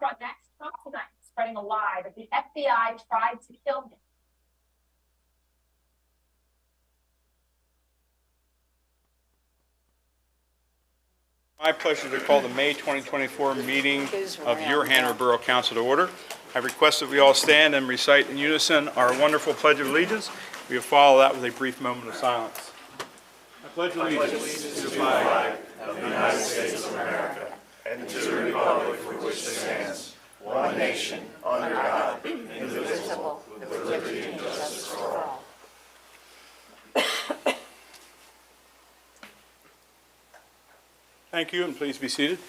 up front next. Trump tonight spreading a lie that the FBI tried to kill him. My pleasure to call the May 2024 meeting of your Hanover Borough Council to order. I request that we all stand and recite in unison our wonderful Pledge of Allegiance. We will follow that with a brief moment of silence. I pledge allegiance to the flag of the United States of America and to the republic for which it stands, one nation, under God, indivisible, with liberty and justice for all. Thank you, and please be seated.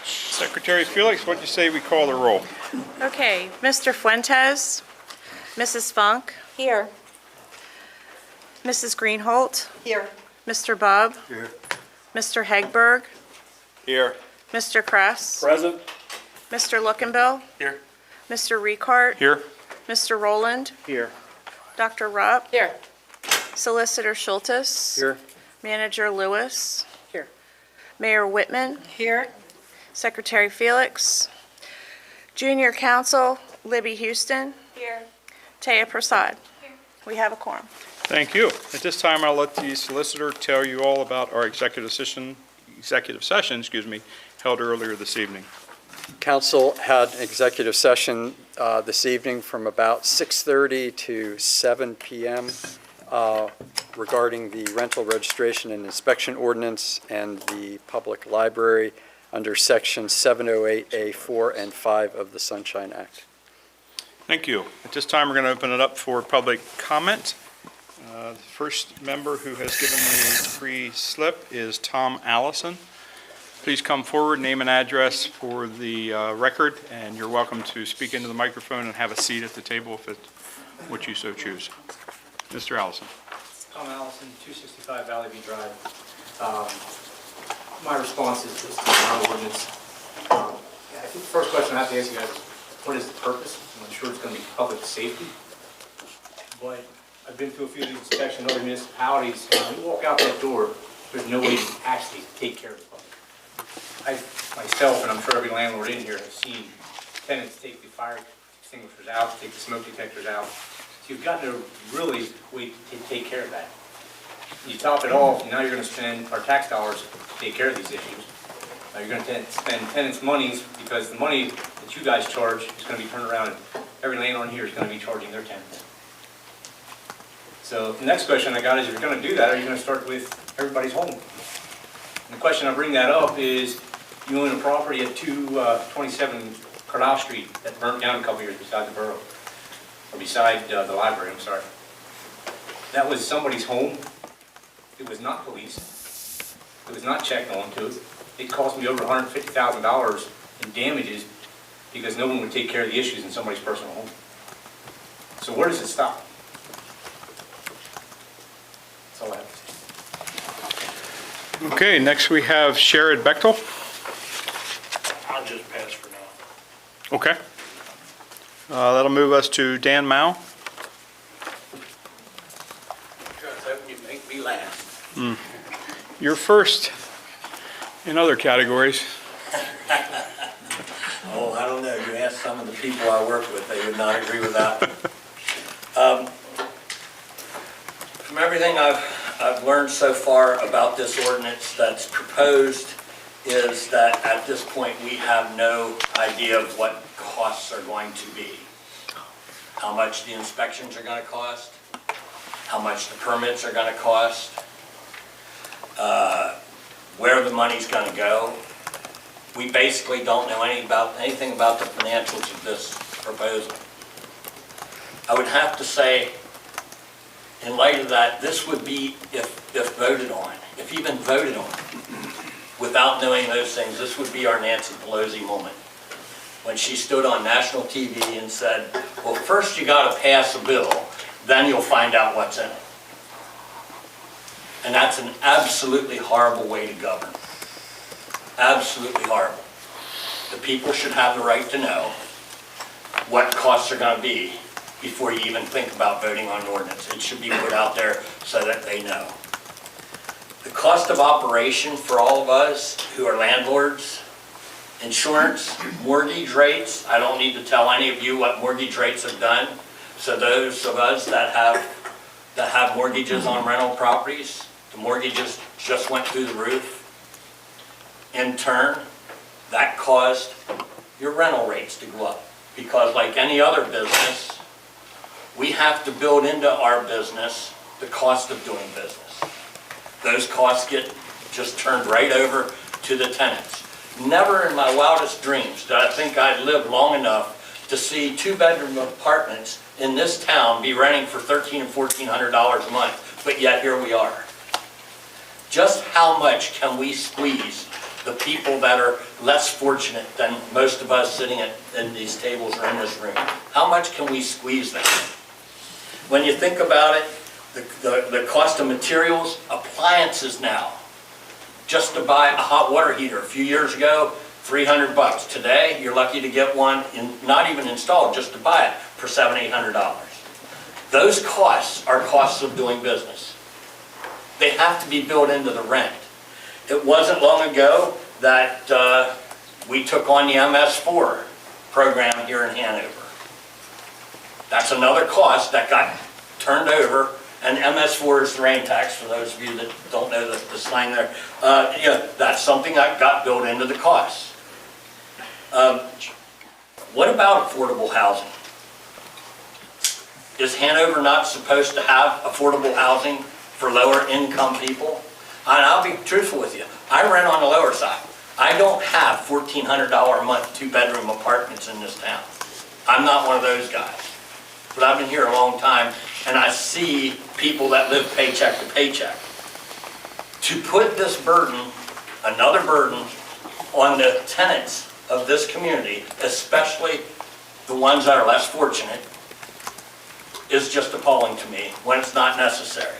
Secretary Felix, what did you say we call the roll? Okay, Mr. Fuentes, Mrs. Funk. Here. Mrs. Greenholt. Here. Mr. Bubb. Here. Mr. Hegberg. Here. Mr. Kress. Present. Mr. Lookenbill. Here. Mr. Ricart. Here. Mr. Rowland. Here. Dr. Rupp. Here. Solicitor Schultes. Here. Manager Lewis. Here. Mayor Whitman. Here. Secretary Felix. Junior Counsel Libby Houston. Here. Taya Prasad. Here. We have a quorum. Thank you. At this time, I'll let the solicitor tell you all about our executive session, held earlier this evening. Council had an executive session this evening from about 6:30 to 7 p.m. Regarding the rental registration and inspection ordinance and the public library under Section 708A4 and 5 of the Sunshine Act. Thank you. At this time, we're going to open it up for public comment. The first member who has given me a free slip is Tom Allison. Please come forward, name and address for the record, and you're welcome to speak into the microphone and have a seat at the table if it's what you so choose. Mr. Allison. Tom Allison, 265 Valley View Drive. My response is this is not ordinance. I think the first question I have to ask you guys is, what is the purpose? I'm sure it's going to be public safety, but I've been through a few of these inspections in other municipalities, and when you walk out that door, there's no way to actually take care of the public. I myself, and I'm sure every landlord in here, have seen tenants take the fire extinguishers out, take the smoke detectors out. So you've got to really wait to take care of that. You top it off, now you're going to spend our tax dollars to take care of these issues. Now you're going to spend tenants' monies because the money that you guys charge is going to be turned around and every landlord here is going to be charging their tenants. So the next question I got is, if you're going to do that, are you going to start with everybody's home? And the question I bring that up is, you own a property at 227 Carlisle Street that burnt down a couple years beside the Borough, or beside the library, I'm sorry. That was somebody's home. It was not policed. It was not checked onto it. It cost me over $150,000 in damages because no one would take care of the issues in somebody's personal home. So where does it stop? That's all I have to say. Okay, next we have Sherrod Bechtel. I'll just pass for now. Okay. That'll move us to Dan Mao. You make me laugh. You're first in other categories. Oh, I don't know. You ask some of the people I work with, they would not agree with that. From everything I've learned so far about this ordinance that's proposed is that at this point we have no idea of what costs are going to be. How much the inspections are going to cost, how much the permits are going to cost, where the money's going to go. We basically don't know anything about the financials of this proposal. I would have to say, in light of that, this would be, if voted on, if even voted on, without knowing those things, this would be our Nancy Pelosi moment. When she stood on national TV and said, well, first you got to pass a bill, then you'll find out what's in it. And that's an absolutely horrible way to govern. Absolutely horrible. The people should have the right to know what costs are going to be before you even think about voting on an ordinance. It should be put out there so that they know. The cost of operation for all of us who are landlords, insurance, mortgage rates, I don't need to tell any of you what mortgage rates have done. So those of us that have mortgages on rental properties, the mortgages just went through the roof. In turn, that caused your rental rates to go up. Because like any other business, we have to build into our business the cost of doing business. Those costs get just turned right over to the tenants. Never in my wildest dreams did I think I'd live long enough to see two-bedroom apartments in this town be renting for $1,300 and $1,400 a month, but yet here we are. Just how much can we squeeze the people that are less fortunate than most of us sitting in these tables or in this room? How much can we squeeze them? When you think about it, the cost of materials, appliances now, just to buy a hot water heater a few years ago, $300. Today, you're lucky to get one, not even installed, just to buy it for $700, $800. Those costs are costs of doing business. They have to be built into the rent. It wasn't long ago that we took on the MS4 program here in Hanover. That's another cost that got turned over, and MS4 is the rain tax, for those of you that don't know the slang there. That's something that got built into the cost. What about affordable housing? Is Hanover not supposed to have affordable housing for lower income people? And I'll be truthful with you, I rent on the lower side. I don't have $1,400 a month two-bedroom apartments in this town. I'm not one of those guys. But I've been here a long time, and I see people that live paycheck to paycheck. To put this burden, another burden, on the tenants of this community, especially the ones that are less fortunate, is just appalling to me when it's not necessary.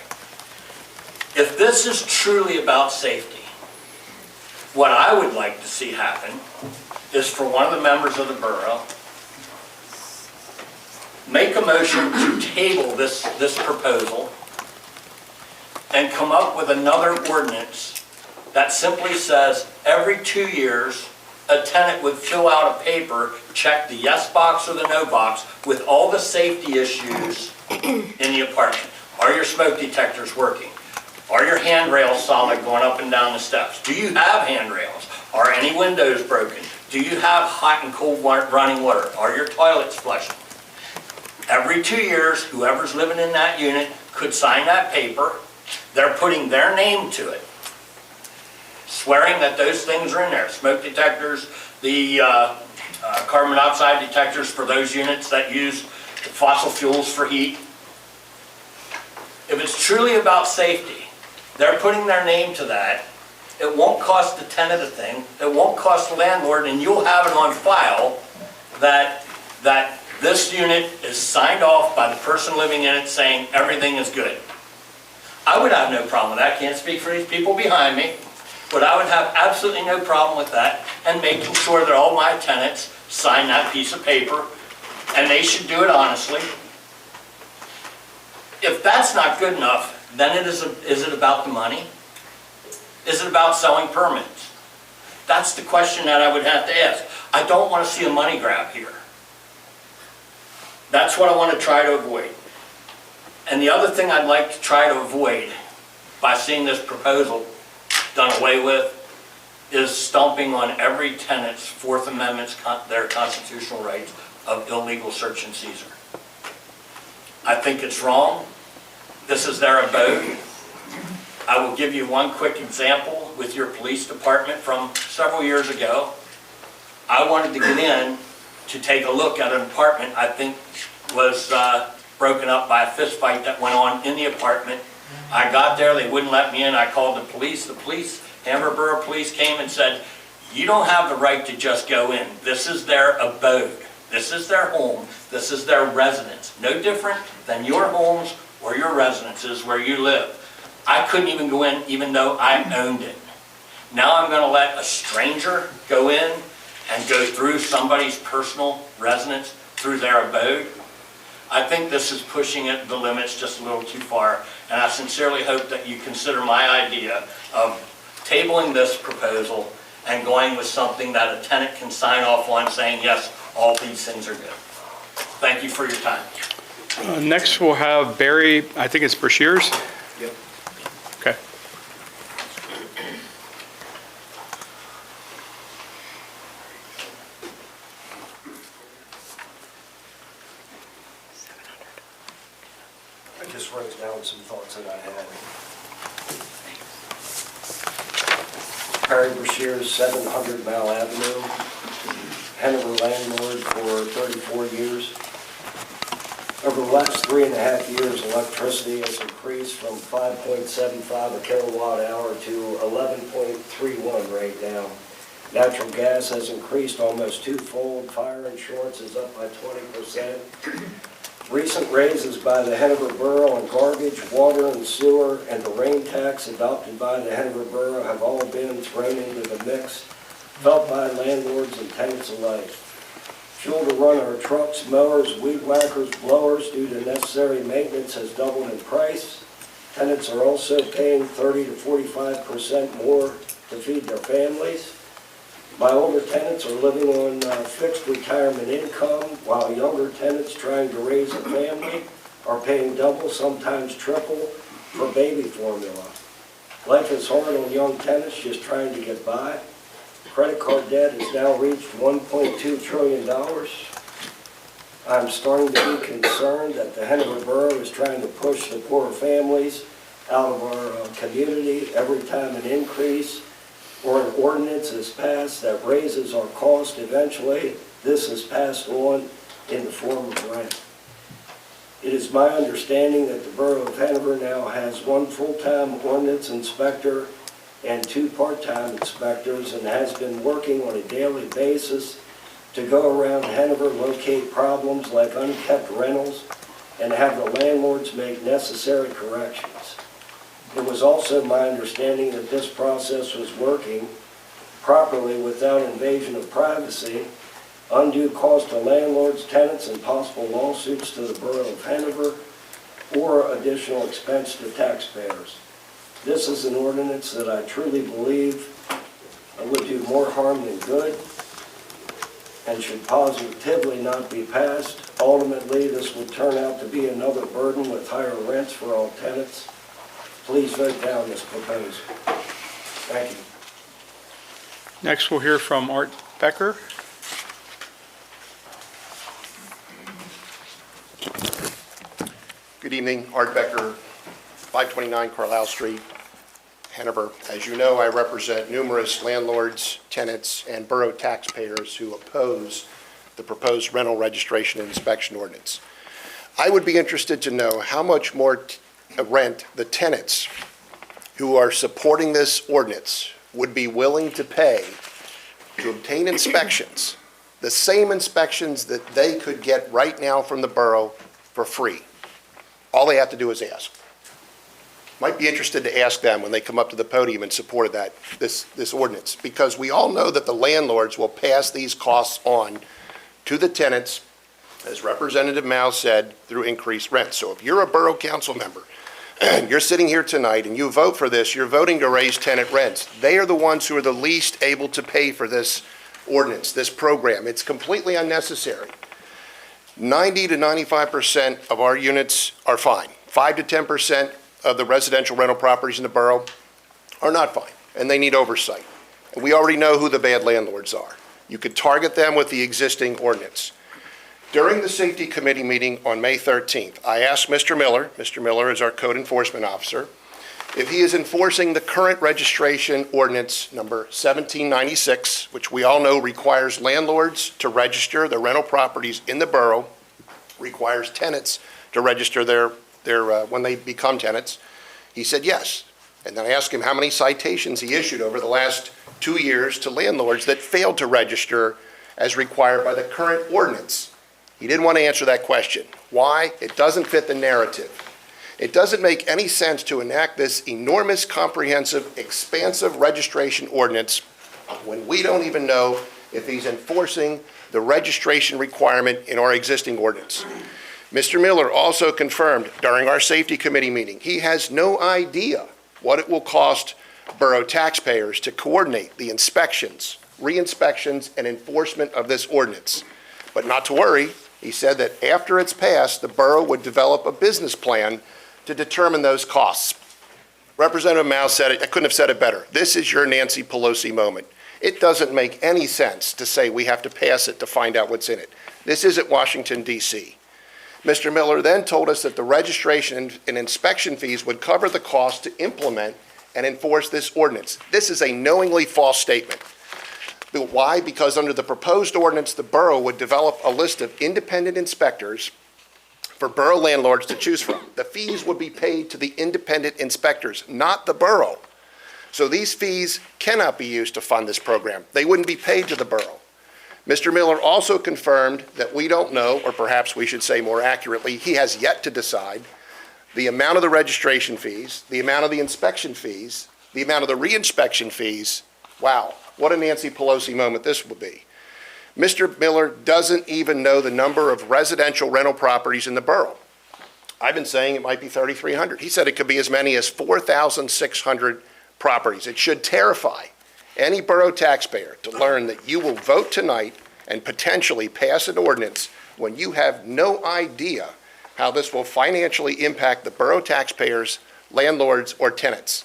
If this is truly about safety, what I would like to see happen is for one of the members of the borough make a motion to table this proposal and come up with another ordinance that simply says every 2 years a tenant would fill out a paper, check the yes box or the no box with all the safety issues in the apartment. Are your smoke detectors working? Are your handrails solid going up and down the steps? Do you have handrails? Are any windows broken? Do you have hot and cold running water? Are your toilets flushing? Every 2 years, whoever's living in that unit could sign that paper. They're putting their name to it, swearing that those things are in there. Smoke detectors, the carbon monoxide detectors for those units that use fossil fuels for heat. If it's truly about safety, they're putting their name to that. It won't cost the tenant a thing. It won't cost the landlord, and you'll have it on file that this unit is signed off by the person living in it saying everything is good. I would have no problem with that. Can't speak for these people behind me, but I would have absolutely no problem with that and making sure that all my tenants sign that piece of paper, and they should do it honestly. If that's not good enough, then is it about the money? Is it about selling permits? That's the question that I would have to ask. I don't want to see a money grab here. That's what I want to try to avoid. And the other thing I'd like to try to avoid by seeing this proposal done away with is stomping on every tenant's Fourth Amendment, their constitutional rights of illegal search and seizure. I think it's wrong. This is their abode. I will give you one quick example with your police department from several years ago. I wanted to get in to take a look at an apartment I think was broken up by a fist fight that went on in the apartment. I got there, they wouldn't let me in. I called the police. The police, Hanover Borough Police, came and said, you don't have the right to just go in. This is their abode. This is their home. This is their residence. No different than your homes or your residences where you live. I couldn't even go in even though I owned it. Now I'm going to let a stranger go in and go through somebody's personal residence, through their abode. I think this is pushing it the limits just a little too far, and I sincerely hope that you consider my idea of tabling this proposal and going with something that a tenant can sign off on saying, yes, all these things are good. Thank you for your time. Next, we'll have Barry, I think it's Brashears. Yep. Okay. I just wrote down some thoughts that I had. Perry Brashears, 700 Mile Avenue, Hanover landlord for 34 years. Over the last 3.5 years, electricity has increased from 5.75 a kilowatt hour to 11.31 right now. Natural gas has increased almost twofold. Fire insurance is up by 20%. Recent raises by the Hanover Borough on garbage, water and sewer, and the rain tax adopted by the Hanover Borough have all been thrown into the mix, felt by landlords and tenants alike. Fuel to run our trucks, mowers, weed whackers, blowers due to necessary maintenance has doubled in price. Tenants are also paying 30 to 45% more to feed their families. My older tenants are living on fixed retirement income, while younger tenants trying to raise a family are paying double, sometimes triple, for baby formula. Life is hard on young tenants just trying to get by. Credit card debt has now reached $1.2 trillion. I'm starting to be concerned that the Hanover Borough is trying to push the poorer families out of our community every time an increase or an ordinance is passed that raises our cost. Eventually, this is passed on in the form of rent. It is my understanding that the Borough of Hanover now has one full-time ordinance inspector and 2 part-time inspectors, and has been working on a daily basis to go around Hanover, locate problems like unkept rentals, and have the landlords make necessary corrections. It was also my understanding that this process was working properly without invasion of privacy, undue cost to landlords, tenants, and possible lawsuits to the Borough of Hanover, or additional expense to taxpayers. This is an ordinance that I truly believe would do more harm than good and should positively not be passed. Ultimately, this would turn out to be another burden with higher rents for all tenants. Please vote down this proposal. Thank you. Next, we'll hear from Art Becker. Good evening, Art Becker, 529 Carlisle Street, Hanover. As you know, I represent numerous landlords, tenants, and borough taxpayers who oppose the proposed rental registration and inspection ordinance. I would be interested to know how much more rent the tenants who are supporting this ordinance would be willing to pay to obtain inspections, the same inspections that they could get right now from the borough for free. All they have to do is ask. Might be interested to ask them when they come up to the podium in support of this ordinance, because we all know that the landlords will pass these costs on to the tenants, as Representative Mao said, through increased rent. So if you're a borough council member, and you're sitting here tonight and you vote for this, you're voting to raise tenant rents. They are the ones who are the least able to pay for this ordinance, this program. It's completely unnecessary. 90 to 95% of our units are fine. 5 to 10% of the residential rental properties in the borough are not fine, and they need oversight. And we already know who the bad landlords are. You could target them with the existing ordinance. During the Safety Committee meeting on May 13th, I asked Mr. Miller is our code enforcement officer, if he is enforcing the current registration ordinance number 1796, which we all know requires landlords to register their rental properties in the borough, requires tenants to register their when they become tenants. He said yes. And then I asked him how many citations he issued over the last 2 years to landlords that failed to register as required by the current ordinance. He didn't want to answer that question. Why? It doesn't fit the narrative. It doesn't make any sense to enact this enormous, comprehensive, expansive registration ordinance when we don't even know if he's enforcing the registration requirement in our existing ordinance. Mr. Miller also confirmed during our safety committee meeting, he has no idea what it will cost borough taxpayers to coordinate the inspections, re-inspections, and enforcement of this ordinance. But not to worry, he said that after it's passed, the borough would develop a business plan to determine those costs. Representative Mao said it, I couldn't have said it better. This is your Nancy Pelosi moment. It doesn't make any sense to say we have to pass it to find out what's in it. This isn't Washington, D.C. Mr. Miller then told us that the registration and inspection fees would cover the cost to implement and enforce this ordinance. This is a knowingly false statement. Why? Because under the proposed ordinance, the borough would develop a list of independent inspectors for borough landlords to choose from. The fees would be paid to the independent inspectors, not the borough. So these fees cannot be used to fund this program. They wouldn't be paid to the borough. Mr. Miller also confirmed that we don't know, or perhaps we should say more accurately, he has yet to decide the amount of the registration fees, the amount of the inspection fees, the amount of the re-inspection fees. Wow, what a Nancy Pelosi moment this will be. Mr. Miller doesn't even know the number of residential rental properties in the borough. I've been saying it might be 3,300. He said it could be as many as 4,600 properties. It should terrify any borough taxpayer to learn that you will vote tonight and potentially pass an ordinance when you have no idea how this will financially impact the borough taxpayers, landlords, or tenants.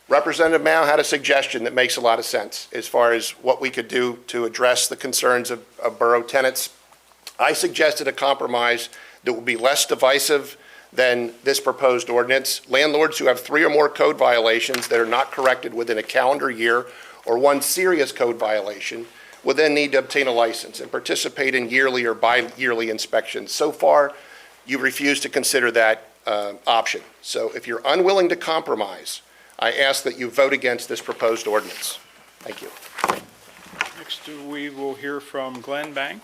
Representative Mao had a suggestion that makes a lot of sense as far as what we could do to address the concerns of borough tenants. I suggested a compromise that would be less divisive than this proposed ordinance. Landlords who have 3 or more code violations that are not corrected within a calendar year or one serious code violation would then need to obtain a license and participate in yearly or bi-yearly inspections. So far, you refuse to consider that option. So if you're unwilling to compromise, I ask that you vote against this proposed ordinance. Thank you. Next, we will hear from Glenn Bang.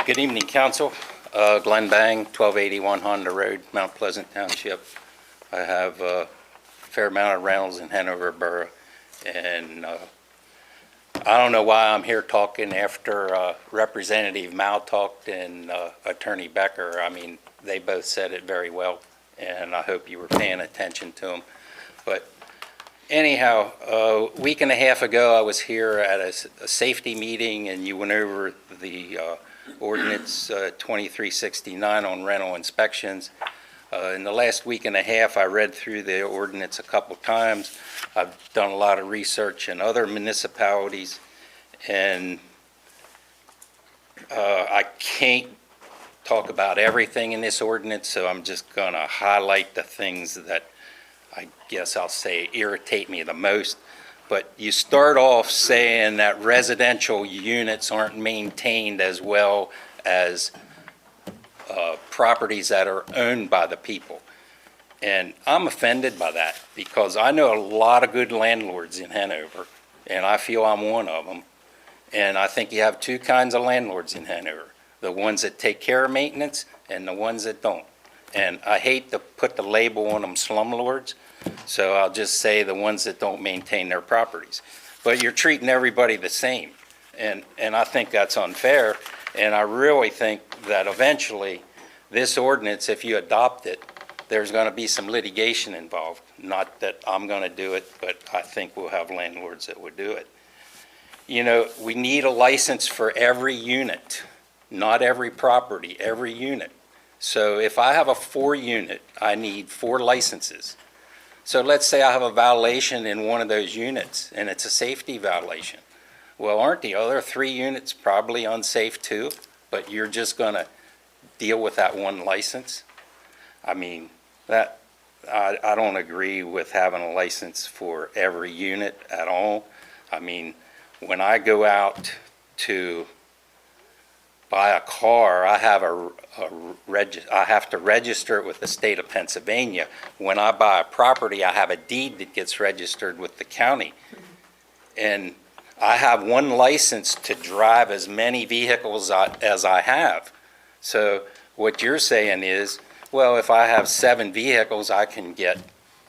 Good evening, Council. Glenn Bang, 1281 Honda Road, Mount Pleasant Township. I have a fair amount of rentals in Hanover Borough, and I don't know why I'm here talking after Representative Mao talked and Attorney Becker. I mean, they both said it very well, and I hope you were paying attention to them. But anyhow, a week and a half ago, I was here at a safety meeting, and you went over the ordinance 2369 on rental inspections. In the last week and a half, I read through the ordinance a couple times. I've done a lot of research in other municipalities, and I can't talk about everything in this ordinance, so I'm just going to highlight the things that I guess I'll say irritate me the most. But you start off saying that residential units aren't maintained as well as properties that are owned by the people. And I'm offended by that because I know a lot of good landlords in Hanover, and I feel I'm one of them. And I think you have 2 kinds of landlords in Hanover, the ones that take care of maintenance and the ones that don't. And I hate to put the label on them slumlords, so I'll just say the ones that don't maintain their properties. But you're treating everybody the same, and I think that's unfair. And I really think that eventually this ordinance, if you adopt it, there's going to be some litigation involved. Not that I'm going to do it, but I think we'll have landlords that would do it. You know, we need a license for every unit, not every property, every unit. So if I have a 4-unit, I need 4 licenses. So let's say I have a violation in one of those units, and it's a safety violation. Well, aren't the other 3 units probably unsafe too? But you're just going to deal with that one license? I mean, that I don't agree with having a license for every unit at all. I mean, when I go out to buy a car, I have I have to register it with the state of Pennsylvania. When I buy a property, I have a deed that gets registered with the county. And I have one license to drive as many vehicles as I have. So what you're saying is, well, if I have 7 vehicles, I can get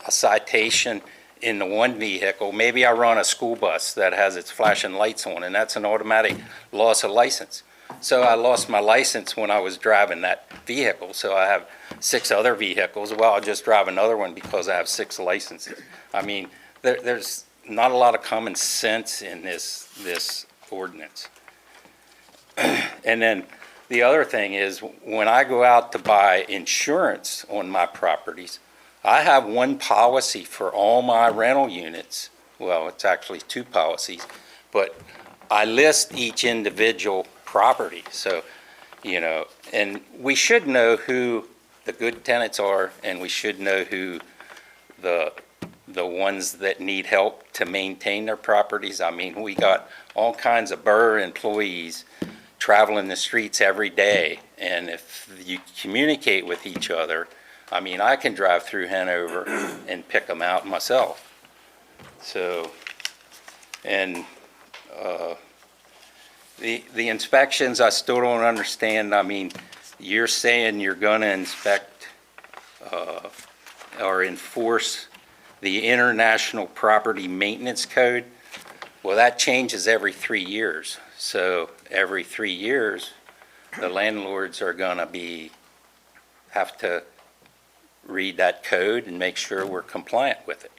a citation in the one vehicle. Maybe I run a school bus that has its flashing lights on, and that's an automatic loss of license. So I lost my license when I was driving that vehicle, so I have 6 other vehicles. Well, I'll just drive another one because I have 6 licenses. I mean, there's not a lot of common sense in this ordinance. And then the other thing is, when I go out to buy insurance on my properties, I have one policy for all my rental units. Well, it's actually 2 policies, but I list each individual property. So, and we should know who the good tenants are, and we should know who the ones that need help to maintain their properties. I mean, we got all kinds of borough employees traveling the streets every day, and if you communicate with each other, I mean, I can drive through Hanover and pick them out myself. So, and the inspections, I still don't understand. I mean, you're saying you're going to inspect or enforce the International Property Maintenance Code. Well, that changes every 3 years. So every 3 years, the landlords are going to have to read that code and make sure we're compliant with it.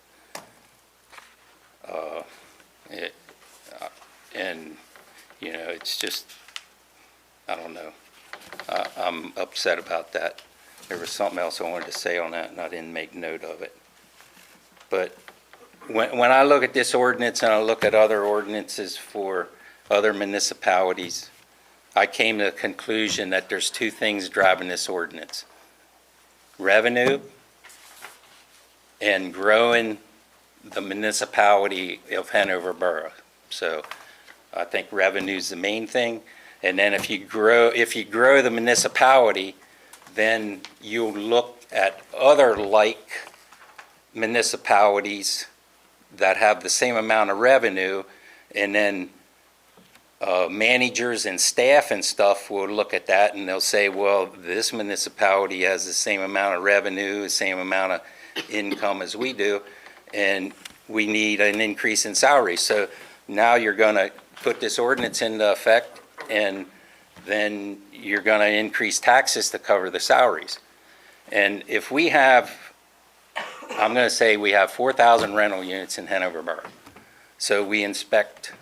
And, it's just, I don't know. I'm upset about that. There was something else I wanted to say on that, and I didn't make note of it. But when I look at this ordinance and I look at other ordinances for other municipalities, I came to the conclusion that there's 2 things driving this ordinance: revenue and growing the municipality of Hanover Borough. So I think revenue's the main thing. And then if you grow the municipality, then you'll look at other like municipalities that have the same amount of revenue, and then managers and staff and stuff will look at that and they'll say, well, this municipality has the same amount of revenue, the same amount of income as we do, and we need an increase in salary. So now you're going to put this ordinance into effect, and then you're going to increase taxes to cover the salaries. And if we have, I'm going to say we have 4,000 rental units in Hanover Borough. So we inspect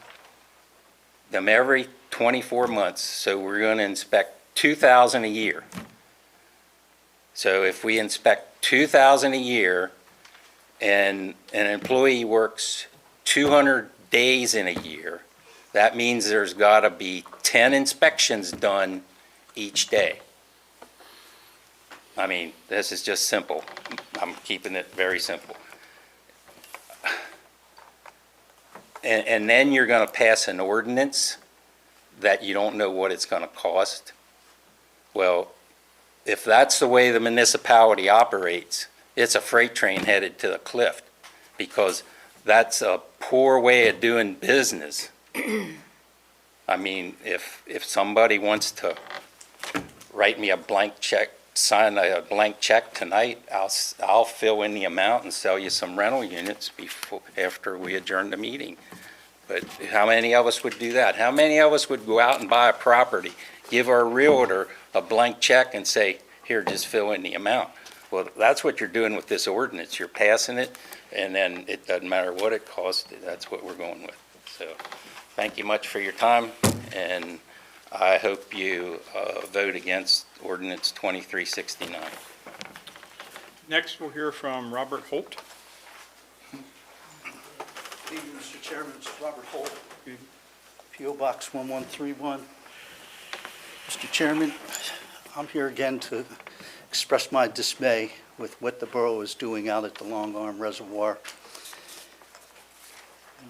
them every 24 months. So we're going to inspect 2,000 a year. So if we inspect 2,000 a year and an employee works 200 days in a year, that means there's got to be 10 inspections done each day. I mean, this is just simple. I'm keeping it very simple. And then you're going to pass an ordinance that you don't know what it's going to cost. Well, if that's the way the municipality operates, it's a freight train headed to the cliff, because that's a poor way of doing business. I mean, if somebody wants to write me a blank check, sign a blank check tonight, I'll fill in the amount and sell you some rental units after we adjourn the meeting. But how many of us would do that? How many of us would go out and buy a property, give our realtor a blank check and say, here, just fill in the amount? Well, that's what you're doing with this ordinance. You're passing it, and then it doesn't matter what it costs. That's what we're going with. So thank you much for your time, and I hope you vote against ordinance 2369. Next, we'll hear from Robert Holt. Good evening, Mr. Chairman. It's Robert Holt, P.O. Box 1131. Mr. Chairman, I'm here again to express my dismay with what the borough is doing out at the Long Arm Reservoir.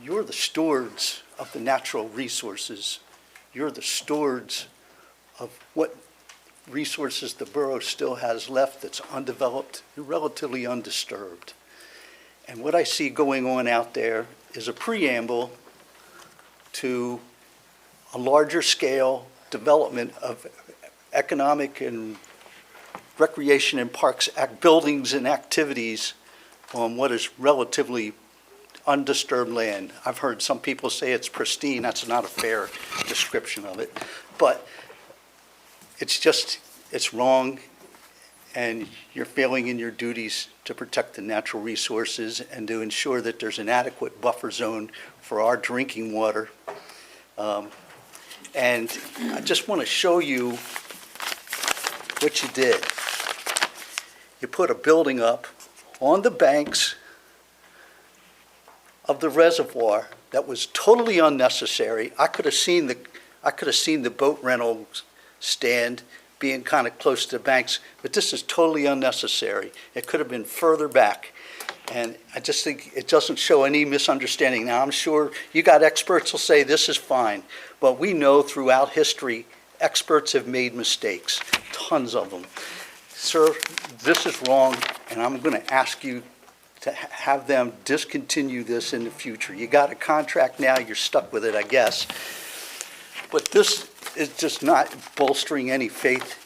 You're the stewards of the natural resources. You're the stewards of what resources the borough still has left that's undeveloped and relatively undisturbed. And what I see going on out there is a preamble to a larger scale development of economic and recreation and parks buildings and activities on what is relatively undisturbed land. I've heard some people say it's pristine. That's not a fair description of it. But it's wrong, and you're failing in your duties to protect the natural resources and to ensure that there's an adequate buffer zone for our drinking water. And I just want to show you what you did. You put a building up on the banks of the reservoir that was totally unnecessary. I could have seen the boat rental stand being kind of close to the banks, but this is totally unnecessary. It could have been further back. And I just think it doesn't show any misunderstanding. Now, I'm sure you got experts will say this is fine, but we know throughout history, experts have made mistakes, tons of them. Sir, this is wrong, and I'm going to ask you to have them discontinue this in the future. You got a contract now, you're stuck with it, I guess. But this is just not bolstering any faith.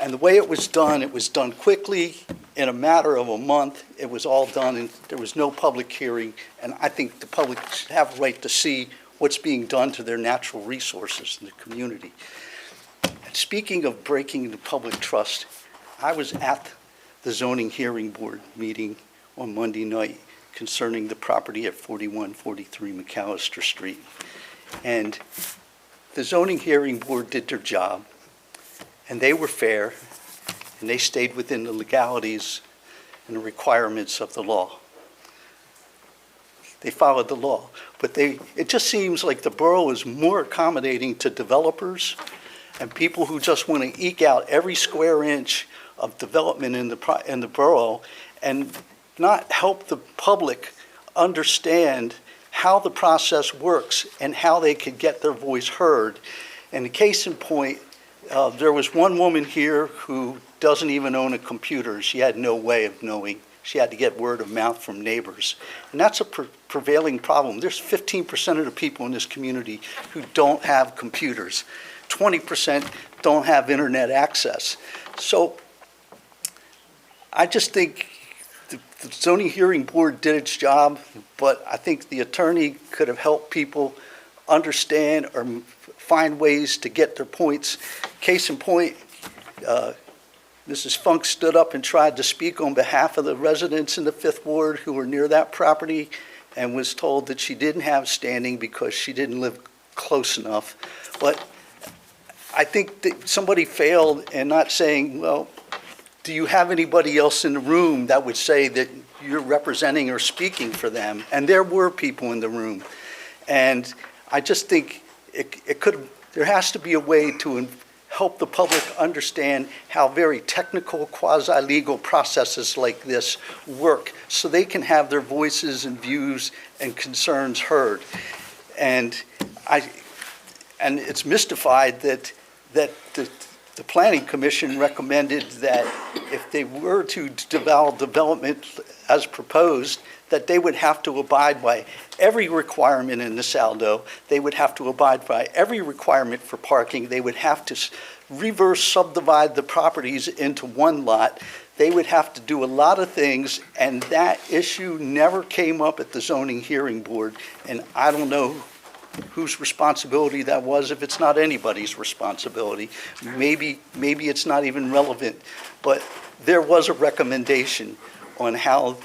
And the way it was done quickly, in a matter of a month. It was all done, and there was no public hearing. And I think the public should have a right to see what's being done to their natural resources in the community. And speaking of breaking the public trust, I was at the zoning hearing board meeting on Monday night concerning the property at 4143 McAllister Street. And the zoning hearing board did their job, and they were fair, and they stayed within the legalities and the requirements of the law. They followed the law, but it just seems like the borough is more accommodating to developers and people who just want to eke out every square inch of development in the borough and not help the public understand how the process works and how they could get their voice heard. And the case in point, there was one woman here who doesn't even own a computer. She had no way of knowing. She had to get word of mouth from neighbors. And that's a prevailing problem. There's 15% of the people in this community who don't have computers. 20% don't have internet access. So I just think the zoning hearing board did its job, but I think the attorney could have helped people understand or find ways to get their points. Case in point, Mrs. Funk stood up and tried to speak on behalf of the residents in the Fifth Ward who were near that property and was told that she didn't have standing because she didn't live close enough. But I think that somebody failed in not saying, well, do you have anybody else in the room that would say that you're representing or speaking for them? And there were people in the room. And I just think there has to be a way to help the public understand how very technical, quasi-legal processes like this work so they can have their voices and views and concerns heard. And it's mystified that the Planning Commission recommended that if they were to develop development as proposed, that they would have to abide by every requirement in the Saldo. They would have to abide by every requirement for parking. They would have to reverse subdivide the properties into one lot. They would have to do a lot of things, and that issue never came up at the zoning hearing board. And I don't know whose responsibility that was, if it's not anybody's responsibility. Maybe it's not even relevant, but there was a recommendation on how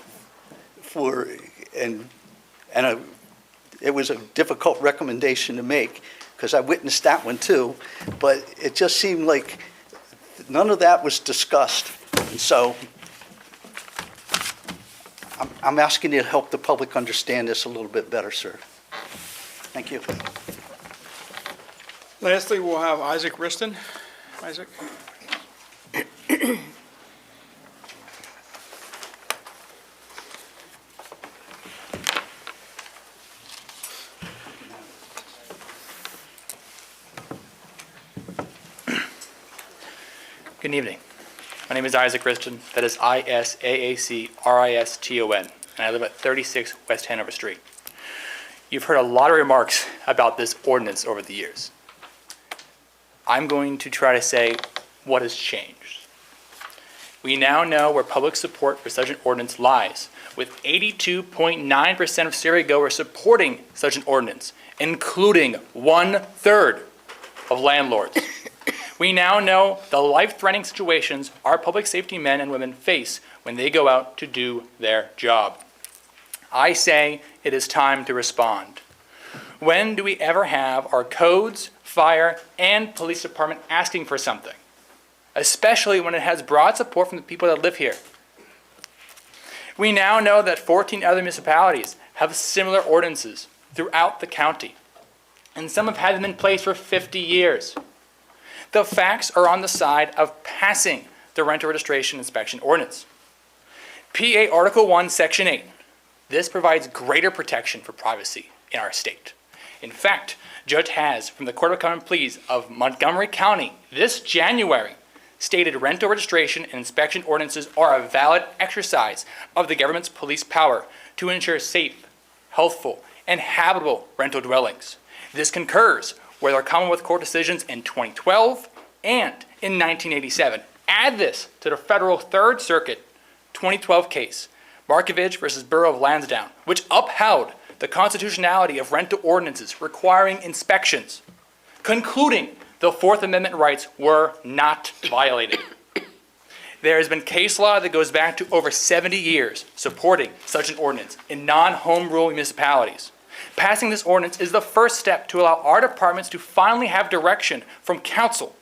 it was a difficult recommendation to make, because I witnessed that one too, but it just seemed like none of that was discussed. And so I'm asking you to help the public understand this a little bit better, sir. Thank you. Lastly, we'll have Isaac Riston. Isaac? Good evening. My name is Isaac Riston. That is Isaacriston, and I live at 36 West Hanover Street. You've heard a lot of remarks about this ordinance over the years. I'm going to try to say what has changed. We now know where public support for such an ordinance lies with 82.9% of survey goers supporting such an ordinance, including 1/3 of landlords. We now know the life-threatening situations our public safety men and women face when they go out to do their job. I say it is time to respond. When do we ever have our codes, fire, and police department asking for something? Especially when it has broad support from the people that live here. We now know that 14 other municipalities have similar ordinances throughout the county, and some have had them in place for 50 years. The facts are on the side of passing the rental registration inspection ordinance. PA Article 1, Section 8. This provides greater protection for privacy in our state. In fact, Judge Haas from the Court of Common Pleas of Montgomery County this January stated rental registration and inspection ordinances are a valid exercise of the government's police power to ensure safe, healthful, and habitable rental dwellings. This concurs with our Commonwealth Court decisions in 2012 and in 1987. Add this to the federal Third Circuit 2012 case, Markovich versus Borough of Lansdowne, which upheld the constitutionality of rental ordinances requiring inspections, concluding the Fourth Amendment rights were not violated. There has been case law that goes back to over 70 years supporting such an ordinance in non-home rule municipalities. Passing this ordinance is the first step to allow our departments to finally have direction from council.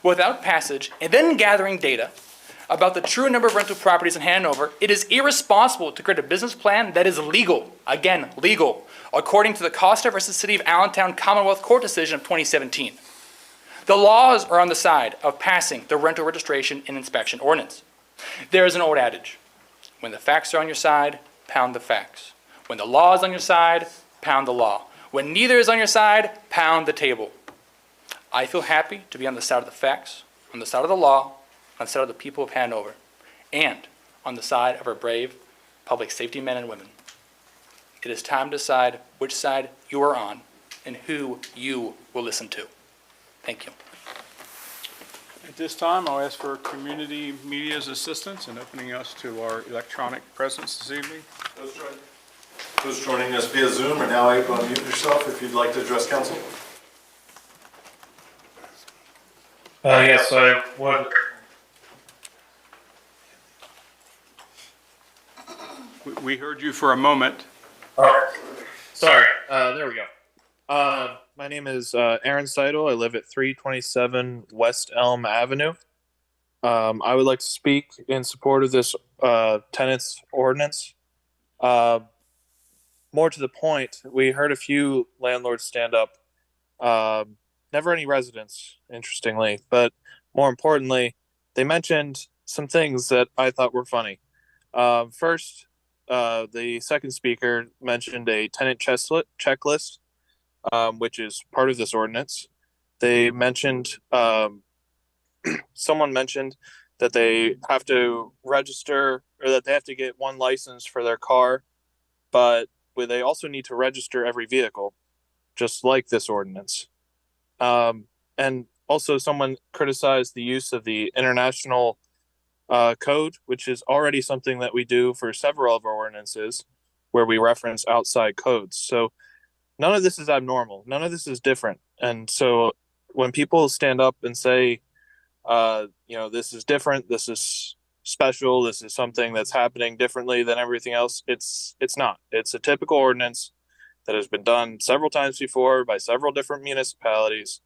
Without passage and then gathering data about the true number of rental properties in Hanover, it is irresponsible to create a business plan that is legal, again, legal, according to the Costa versus City of Allentown Commonwealth Court decision of 2017. The laws are on the side of passing the rental registration and inspection ordinance. There is an old adage, when the facts are on your side, pound the facts. When the law is on your side, pound the law. When neither is on your side, pound the table. I feel happy to be on the side of the facts, on the side of the law, on the side of the people of Hanover, and on the side of our brave public safety men and women. It is time to decide which side you are on and who you will listen to. Thank you. At this time, I'll ask for community media's assistance in opening us to our electronic presence this evening. Those joining us via Zoom are now able to unmute yourself if you'd like to address council. Yes, I would. We heard you for a moment. Sorry, there we go. My name is Aaron Seidel. I live at 327 West Elm Avenue. I would like to speak in support of this tenants ordinance. More to the point, we heard a few landlords stand up. Never any residents, interestingly, but more importantly, they mentioned some things that I thought were funny. First, the second speaker mentioned a tenant checklist, which is part of this ordinance. They mentioned, someone mentioned that they have to register or that they have to get one license for their car, but they also need to register every vehicle, just like this ordinance. And also someone criticized the use of the international code, which is already something that we do for several of our ordinances where we reference outside codes. So none of this is abnormal. None of this is different. And so when people stand up and say, this is different, this is special, this is something that's happening differently than everything else, it's not. It's a typical ordinance that has been done several times before by several different municipalities.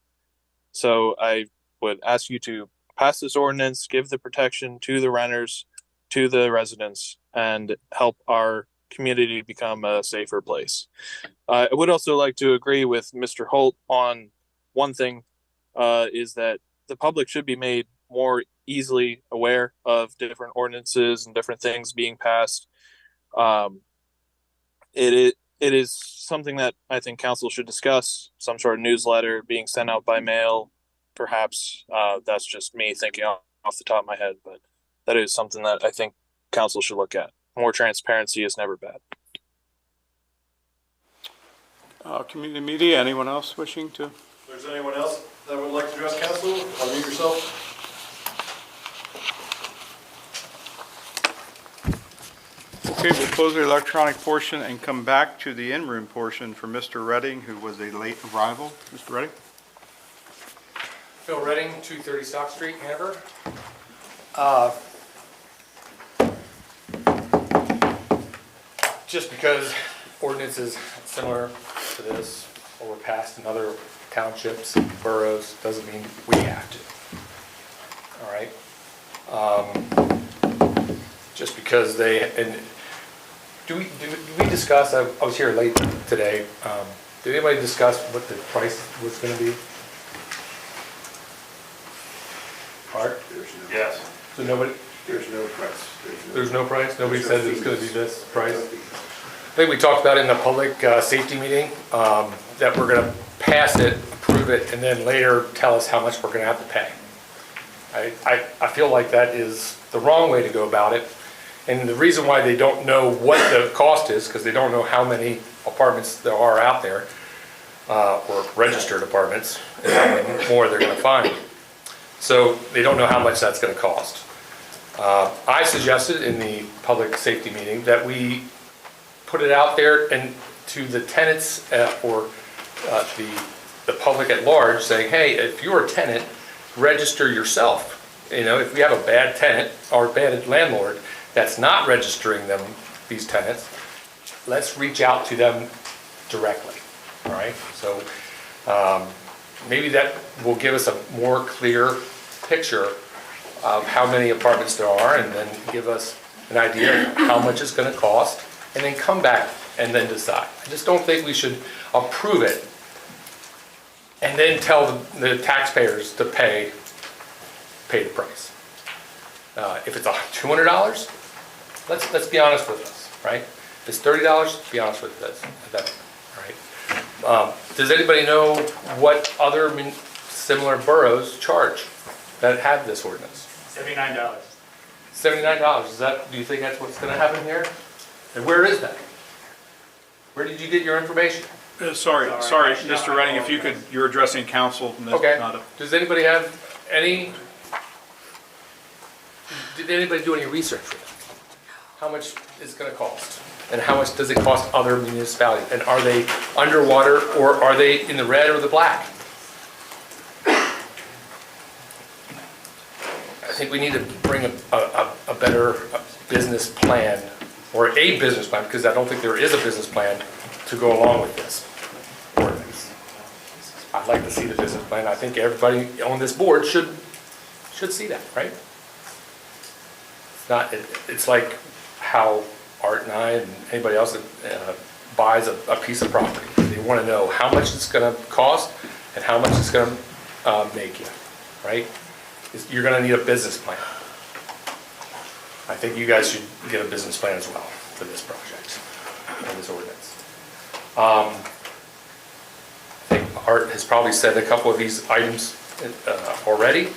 So I would ask you to pass this ordinance, give the protection to the renters, to the residents, and help our community become a safer place. I would also like to agree with Mr. Holt on one thing, is that the public should be made more easily aware of different ordinances and different things being passed. It is something that I think council should discuss, some sort of newsletter being sent out by mail, perhaps. That's just me thinking off the top of my head, but that is something that I think council should look at. More transparency is never bad. Community media, anyone else wishing to? If there's anyone else that would like to address council, unmute yourself. Okay, we'll close the electronic portion and come back to the in-room portion for Mr. Redding, who was a late arrival. Mr. Redding? Phil Redding, 230 Stock Street, Hanover. Just because ordinance is similar to this or passed in other townships, boroughs, doesn't mean we have to. All right? Just because they, and do we discuss, I was here late today, did anybody discuss what the price was gonna be? Art? Yes. So nobody, There's no price. there's no price? Nobody said it's gonna be this price? I think we talked about in the public safety meeting, that we're gonna pass it, approve it, and then later tell us how much we're gonna have to pay. I feel like that is the wrong way to go about it. And the reason why they don't know what the cost is, because they don't know how many apartments there are out there, or registered apartments, and how many more they're gonna find. So they don't know how much that's gonna cost. I suggested in the public safety meeting that we put it out there and to the tenants or the public at large, saying, hey, if you're a tenant, register yourself. You know, if we have a bad tenant or a bad landlord that's not registering them, these tenants, let's reach out to them directly, all right? So maybe that will give us a more clear picture of how many apartments there are, and then give us an idea of how much it's gonna cost, and then come back and then decide. I just don't think we should approve it and then tell the taxpayers to pay the price. If it's $200, let's be honest with us, right? If it's $30, be honest with us, all right? Does anybody know what other similar boroughs charge that have this ordinance? $79. $79, is that, do you think that's what's gonna happen here? And where is that? Where did you get your information? Sorry, Mr. Redding, if you could, you're addressing council. Okay, not a- does anybody have any, did anybody do any research for that? How much is it gonna cost? And how much does it cost other municipalities? And are they underwater, or are they in the red or the black? I think we need to bring a better business plan, or a business plan, because I don't think there is a business plan to go along with this ordinance. I'd like to see the business plan. I think everybody on this board should see that, right? It's like how Art and I and anybody else that buys a piece of property. They want to know how much it's going to cost and how much it's going to make you, right? You're going to need a business plan. I think you guys should get a business plan as well for this project and this ordinance. I think Art has probably said a couple of these items already,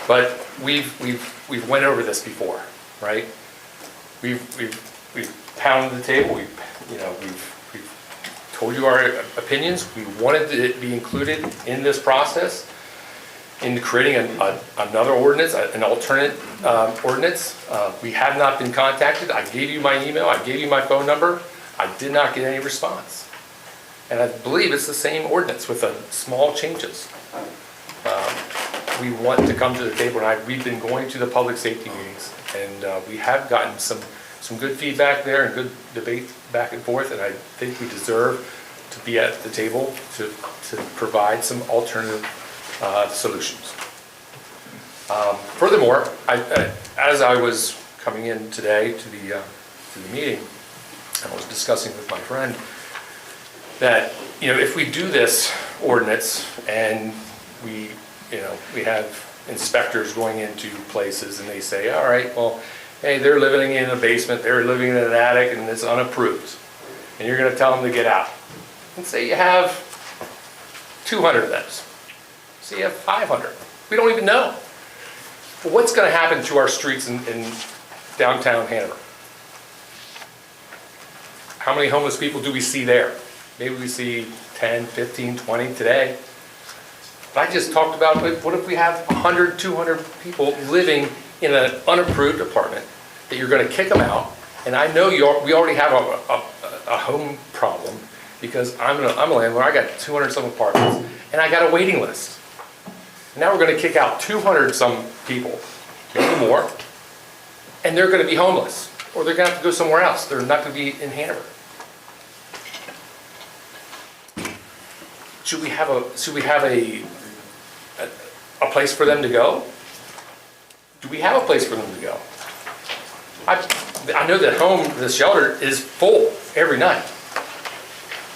but we've went over this before, right? We've pounded the table. We've told you our opinions. We wanted it to be included in this process, in creating another ordinance, an alternate ordinance. We have not been contacted. I gave you my email. I gave you my phone number. I did not get any response. And I believe it's the same ordinance with small changes. We want to come to the table, and we've been going to the public safety meetings, and we have gotten some good feedback there and good debate back and forth, and I think we deserve to be at the table to provide some alternative solutions. Furthermore, as I was coming in today to the meeting, I was discussing with my friend that, if we do this ordinance and we have inspectors going into places and they say, all right, well, hey, they're living in a basement, they're living in an attic, and it's unapproved, and you're going to tell them to get out. And say you have 200 of those. Say you have 500. We don't even know. But what's going to happen to our streets in downtown Hanover? How many homeless people do we see there? Maybe we see 10, 15, 20 today. But I just talked about, what if we have 100, 200 people living in an unapproved apartment, that you're going to kick them out, And I know we already have a home problem because I'm a landlord, I got 200 some apartments, and I got a waiting list. Now we're gonna kick out 200 some people, maybe more, and they're gonna be homeless, or they're gonna have to go somewhere else. They're not gonna be in Hanover. Should we have a place for them to go? Do we have a place for them to go? I know that the shelter is full every night.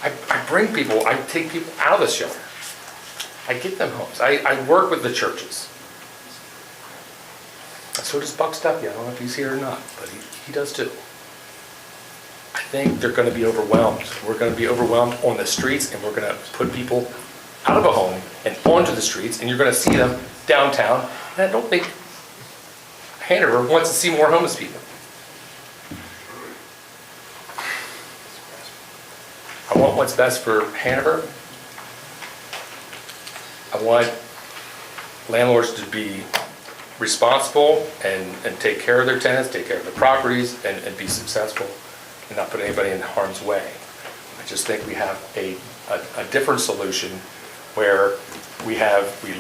I bring people, I take people out of the shelter. I get them homes. I work with the churches. So does Buck Stuckey. I don't know if he's here or not, but he does too. I think they're going to be overwhelmed. We're going to be overwhelmed on the streets, and we're going to put people out of a home and onto the streets, and you're going to see them downtown. And I don't think Hanover wants to see more homeless people. I want what's best for Hanover. I want landlords to be responsible and take care of their tenants, take care of their properties, and be successful and not put anybody in harm's way. I just think we have a different solution where we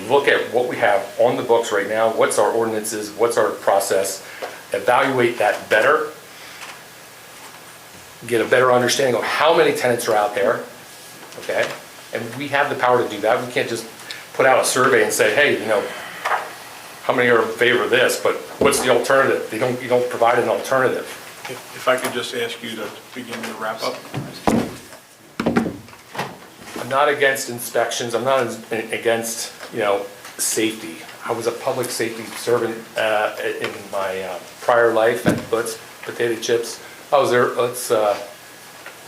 look at what we have on the books right now, what's our ordinances, what's our process, evaluate that better, get a better understanding of how many tenants are out there, okay? And we have the power to do that. We can't just put out a survey and say, hey, how many are in favor of this, but what's the alternative? You don't provide an alternative. If I could just ask you to begin your wrap up. I'm not against inspections. I'm not against, safety. I was a public safety servant in my prior life at Butts Potato Chips. I was their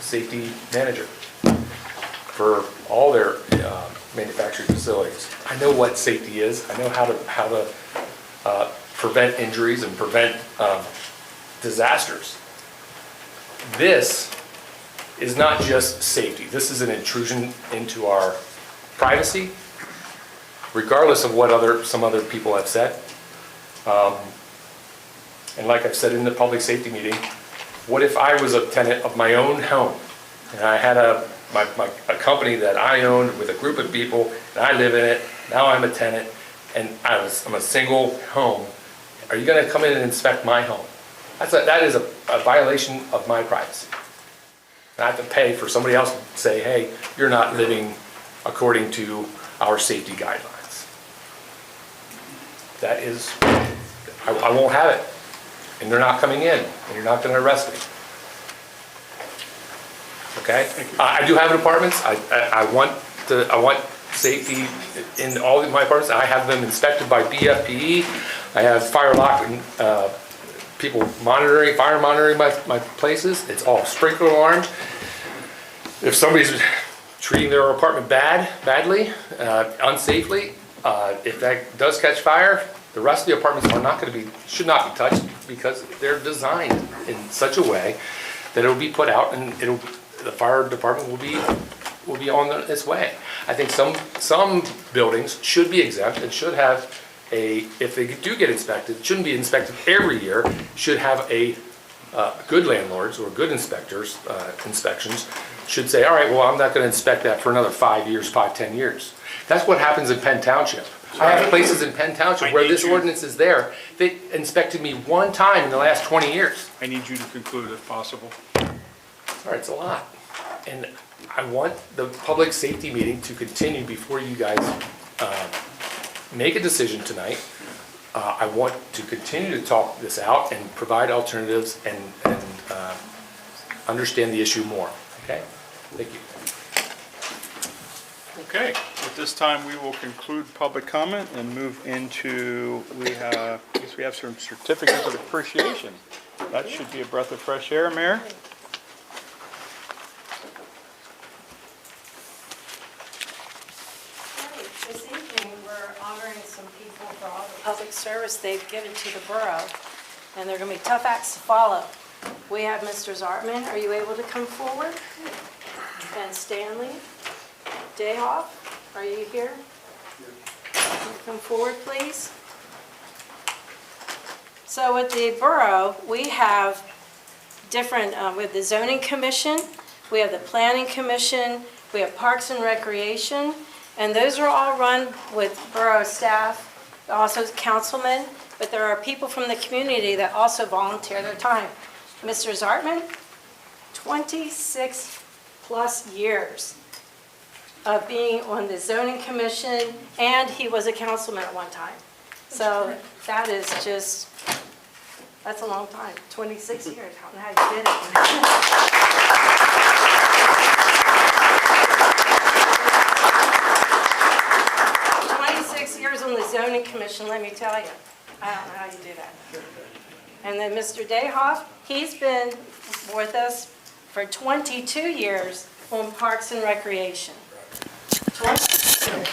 safety manager for all their manufacturing facilities. I know what safety is. I know how to prevent injuries and prevent disasters. This is not just safety. This is an intrusion into our privacy, regardless of what some other people have said. And like I've said in the public safety meeting, what if I was a tenant of my own home and I had a company that I owned with a group of people and I live in it, now I'm a tenant and I'm a single home. Are you going to come in and inspect my home? That is a violation of my privacy. And I have to pay for somebody else to say, hey, you're not living according to our safety guidelines. That is, I won't have it. And they're not coming in, and you're not going to arrest me. Okay? I do have apartments. I want safety in all of my apartments. I have them inspected by BFPE. I have fire lock and people fire monitoring my places. It's all sprinkler alarmed. If somebody's treating their apartment badly, unsafely, if that does catch fire, the rest of the apartments should not be touched because they're designed in such a way that it'll be put out and the fire department will be on its way. I think some buildings should be exempt and should have if they do get inspected, shouldn't be inspected every year, should have good landlords or good inspectors, inspections, should say, all right, well, I'm not going to inspect that for another 5 years, 10 years. That's what happens in Penn Township. I have places in Penn Township where this ordinance is there. They inspected me one time in the last 20 years. I need you to conclude if possible. All right, it's a lot. And I want the public safety meeting to continue before you guys make a decision tonight. I want to continue to talk this out and provide alternatives and understand the issue more. Okay? Thank you. Okay, at this time, we will conclude public comment and move into, I guess we have some certificates of appreciation. That should be a breath of fresh air, Mayor. This evening, we're honoring some people for all the public service they've given to the borough, and they're going to be tough acts to follow. We have Mr. Zartman. Are you able to come forward? And Stanley? Dayhoff, are you here? Can you come forward, please? So at the borough, we have different, with the zoning commission, we have the planning commission, we have parks and recreation, and those are all run with borough staff, also councilmen, but there are people from the community that also volunteer their time. Mr. Zartman, 26+ years of being on the zoning commission, and he was a councilman at one time. So that is just, that's a long time, 26 years. I don't know how you did it. 26 years on the zoning commission, let me tell you. I don't know how you do that. And then Mr. Dayhoff, he's been with us for 22 years on Parks and Recreation. 22. 28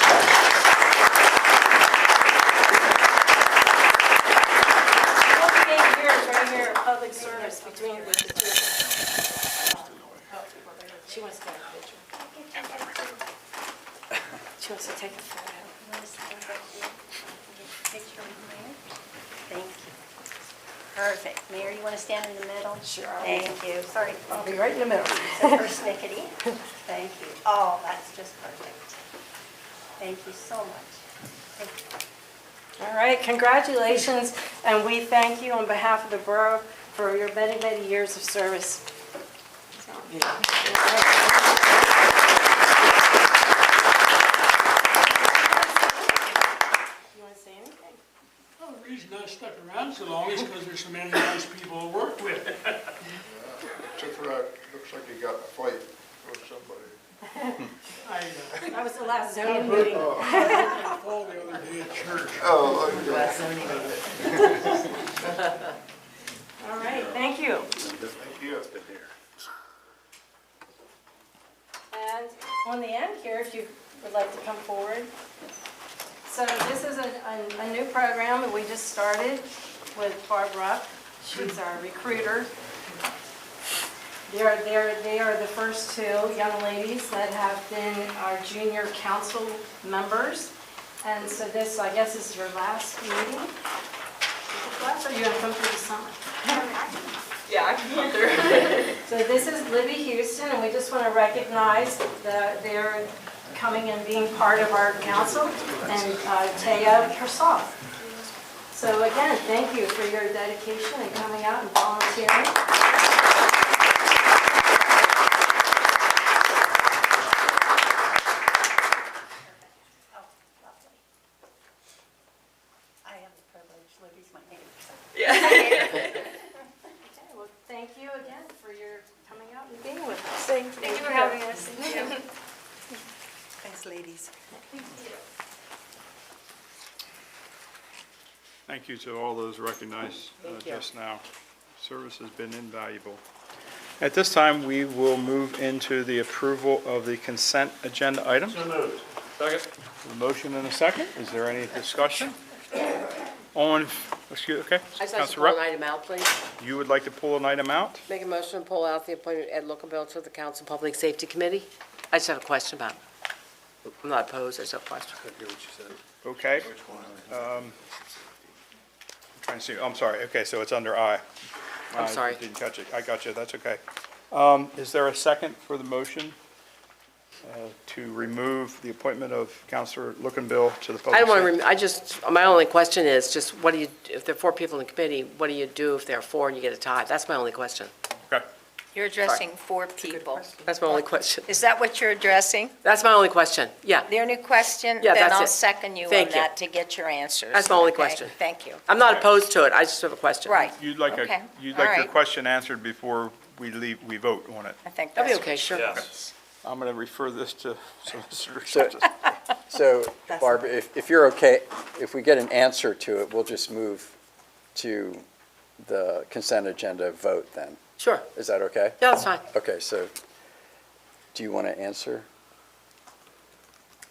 years right here at public service between the two. She wants to take a picture. She wants to take a photo. Thank you. Perfect. Mayor, you want to stand in the middle? Sure. Thank you. Sorry. I'll be right in the middle. So persnickety. Thank you. Oh, that's just perfect. Thank you so much. Thank you. All right, congratulations, and we thank you on behalf of the borough for your many, many years of service. So, you want to say anything? Well, the reason I stuck around so long is because there's so many nice people to work with. Except for that, looks like you got in a fight with somebody. That was the last zoning meeting. All the other day at church. Oh, All right, thank you. thank you. And on the end here, if you would like to come forward. So this is a new program that we just started with Barbara. She's our recruiter. They are the first two young ladies that have been our junior council members. And so this, I guess, is your last meeting. Class, or are you going to come through the summer? Yeah, I can come through. So this is Libby Houston, and we just want to recognize that they're coming and being part of our council, and Taya Persall. So again, thank you for your dedication and coming out and volunteering. I have the privilege. Libby's my name. Okay, well, thank you again for your coming out and being with us. Thank you for having us. Thanks, ladies. Thank you to all those recognized just now. Service has been invaluable. At this time, we will move into the approval of the consent agenda items. So moved. Second. A motion and a second. Is there any discussion? Okay. I just like to Councilor pull Rep, an item out, please. you would like to pull an item out? Make a motion to pull out the appointment of Ed Lookenbill to the Council Public Safety Committee. I just have a question about it. I'm not opposed, I just have a question. Okay. Trying to see, I'm sorry. Okay, so it's under I. I'm sorry. I didn't catch it. I got you. That's okay. Is there a second for the motion to remove the appointment of Councilor Lookenbill to the public? I don't want safety? to, I just, my only question is just what do you, if there are 4 people in the committee, what do you do if there are 4 and you get a tie? That's my only question. Okay. You're addressing 4 people. That's my only question. Is that what you're addressing? That's my only question, yeah. Their new question? Yeah, Then that's I'll it. second you on Thank you. that to get your answers. That's my only Okay, question. Thank you. I'm not opposed to it, I just have a question. Right. You'd like Okay. you'd All like your right. question answered before we vote on it. I think That'd be that's okay, sure. I'm going to refer this to Solicitor So- Justice. So, Barbara, if you're okay, if we get an answer to it, we'll just move to the consent agenda vote then. Sure. Is that okay? Yeah, that's fine. Okay, so do you want to answer,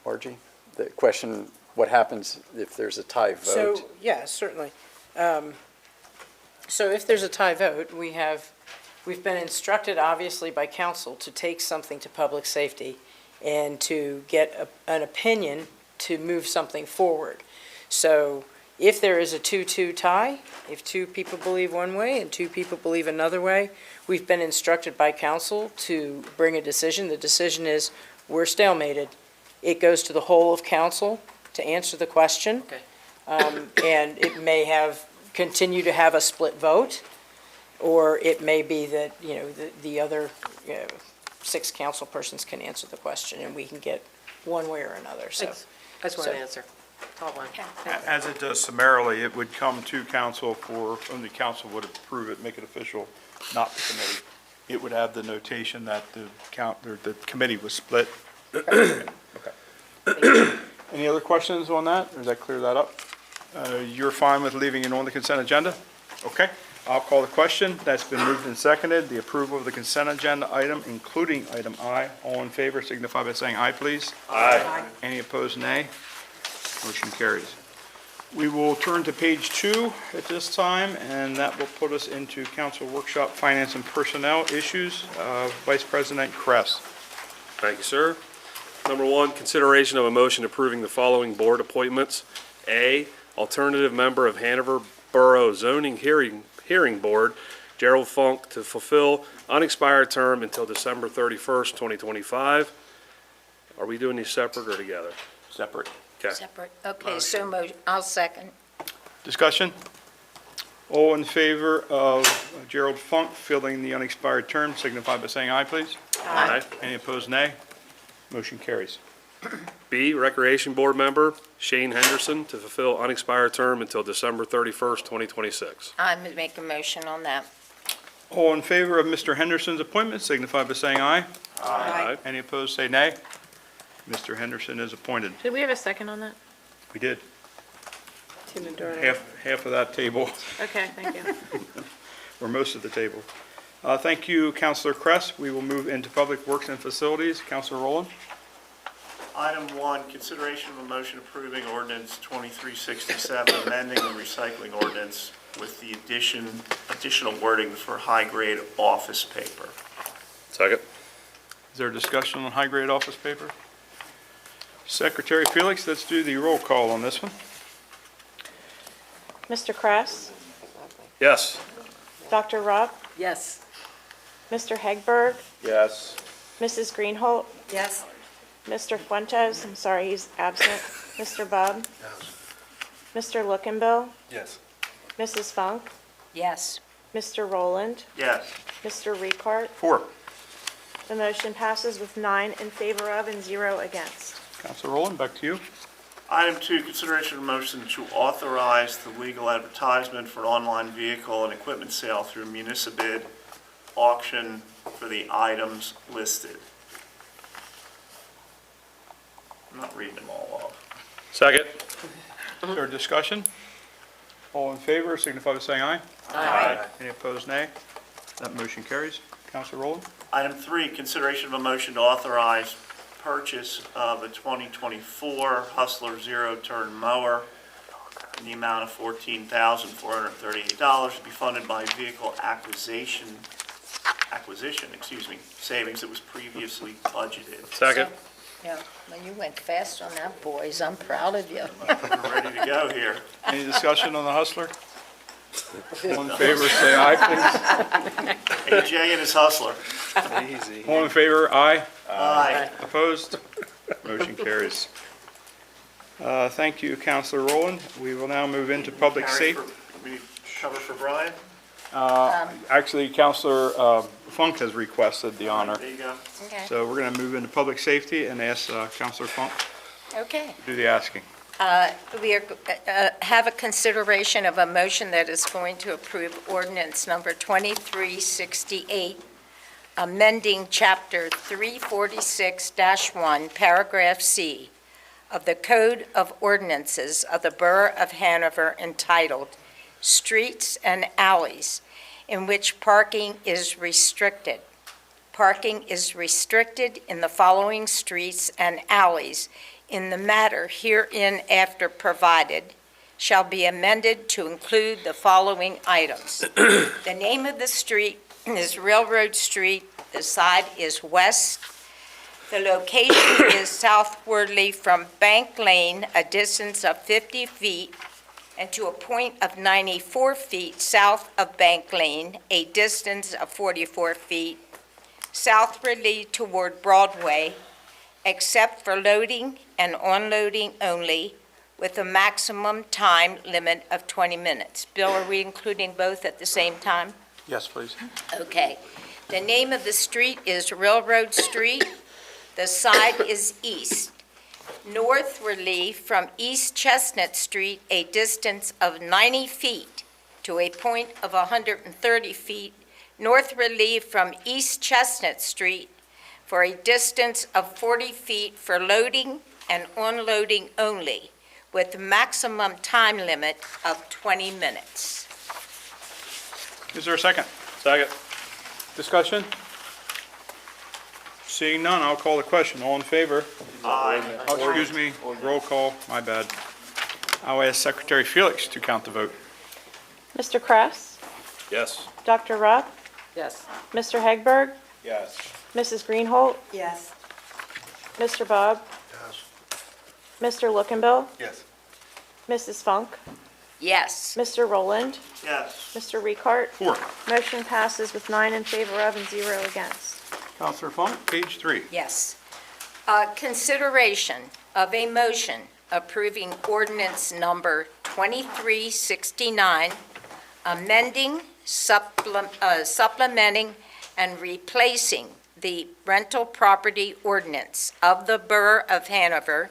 Margie? The question, what happens if there's a tie vote? So, yeah, certainly. So if there's a tie vote, we've been instructed, obviously, by council to take something to public safety and to get an opinion to move something forward. So If there is a 2-2 tie, if two people believe one way and two people believe another way, we've been instructed by council to bring a decision. The decision is, we're stalemated. It goes to the whole of council to answer the question. Okay. And it may continue to have a split vote, or it may be that, the other 6 council persons can answer the question, and we can get one way or another, so. I just want an answer. All one. As it does summarily, it would come to council only council would approve it, make it official, not the committee. It would have the notation that the committee was split. Okay. Any other questions on that, or does that clear that up? You're fine with leaving it on the consent agenda? Okay, I'll call the question. That's been moved and seconded. The approval of the consent agenda item, including item I. All in favor signify by saying aye, please. Aye. Any opposed, nay? Motion carries. We will turn to page 2 at this time, and that will put us into council workshop, finance and personnel issues. Vice President Kress. Thank you, sir. Number 1, consideration of a motion approving the following board appointments. A, alternative member of Hanover Borough Zoning Hearing Board, Gerald Funk, to fulfill unexpired term until December 31st, 2025. Are we doing these separate or together? Separate. Okay. Separate. Okay, so I'll second. Discussion? All in favor of Gerald Funk filling the unexpired term signify by saying aye, please. Aye. Any opposed, nay? Motion carries. B, Recreation Board member Shane Henderson, to fulfill unexpired term until December 31st, 2026. I would make a motion on that. All in favor of Mr. Henderson's appointment signify by saying aye. Aye. Any opposed, say nay. Mr. Henderson is appointed. Did we have a second on that? We did. Tim and Dorothy. Half of that table, Okay, thank you. or most of the table. Thank you, Councilor Kress. We will move into Public Works and Facilities. Councilor Rowland. Item 1, consideration of a motion approving ordinance 2367, amending the recycling ordinance with the additional wording for high-grade office paper. Second. Is there a discussion on high-grade office paper? Secretary Felix, let's do the roll call on this one. Mr. Kress, Yes. Dr. Rupp, Yes. Mr. Hegberg, Yes. Mrs. Greenholt, Yes. Mr. Fuentes, I'm sorry, he's absent, Mr. Bub, Mr. Lookenbill, Yes. Mrs. Funk, Yes. Mr. Rowland, Yes. Mr. Ricart. 4. The motion passes with 9 in favor of and 0 against. Councilor Rowland, back to you. Item 2, consideration of a motion to authorize the legal advertisement for an online vehicle and equipment sale through municipal auction for the items listed. I'm not reading them all off. Second. Is there a discussion? All in favor signify by saying aye. Aye. Any opposed, nay? That motion carries. Councilor Rowland. Item 3, consideration of a motion to authorize purchase of a 2024 Hustler zero-turn mower in the amount of $14,438 to be funded by vehicle acquisition, savings that was previously budgeted. Second. Yeah, well, you went fast on that, boys. I'm proud of you. We're ready to go here. Any discussion on the Hustler? All in favor, say aye, AJ and his Hustler. please. All in favor, aye. Aye. Opposed? Motion carries. Thank you, Councilor Rowland. We will now move into public safety. We cover for Brian? Actually, Councilor Funk has requested the honor. There you go. Okay. So we're going to move into public safety and ask Councilor Funk Okay. to do the asking. We have a consideration of a motion that is going to approve ordinance number 2368, amending Chapter 346-1, Paragraph C of the Code of Ordinances of the Borough of Hanover entitled Streets and Alleys, in which parking is restricted. Parking is restricted in the following streets and alleys in the matter herein after provided, shall be amended to include the following items. The name of the street is Railroad Street. The side is west. The location is southwardly from Bank Lane, a distance of 50 feet, and to a point of 94 feet south of Bank Lane, a distance of 44 feet southwardly toward Broadway, except for loading and unloading only, with a maximum time limit of 20 minutes. Bill, are we including both at the same time? Yes, please. Okay. The name of the street is Railroad Street. The side is east. Northwardly from East Chestnut Street, a distance of 90 feet to a point of 130 feet. Northwardly from East Chestnut Street for a distance of 40 feet for loading and unloading only, with maximum time limit of 20 minutes. Is there a second? Second. Discussion? Seeing none, I'll call the question. All in favor? Aye. Oh, excuse me, roll call, my bad. I'll ask Secretary Felix to count the vote. Mr. Kress? Yes. Dr. Rupp? Yes. Mr. Hegberg? Yes. Mrs. Greenholt? Yes. Mr. Bub? Mr. Lookenbill? Yes. Mrs. Funk? Yes. Mr. Rowland? Yes. Mr. Ricart? 4. Motion passes with 9 in favor of and 0 against. Counselor Funk, page 3. Yes. Consideration of a motion approving ordinance number 2369, amending, supplementing, and replacing the rental property ordinance of the Borough of Hanover,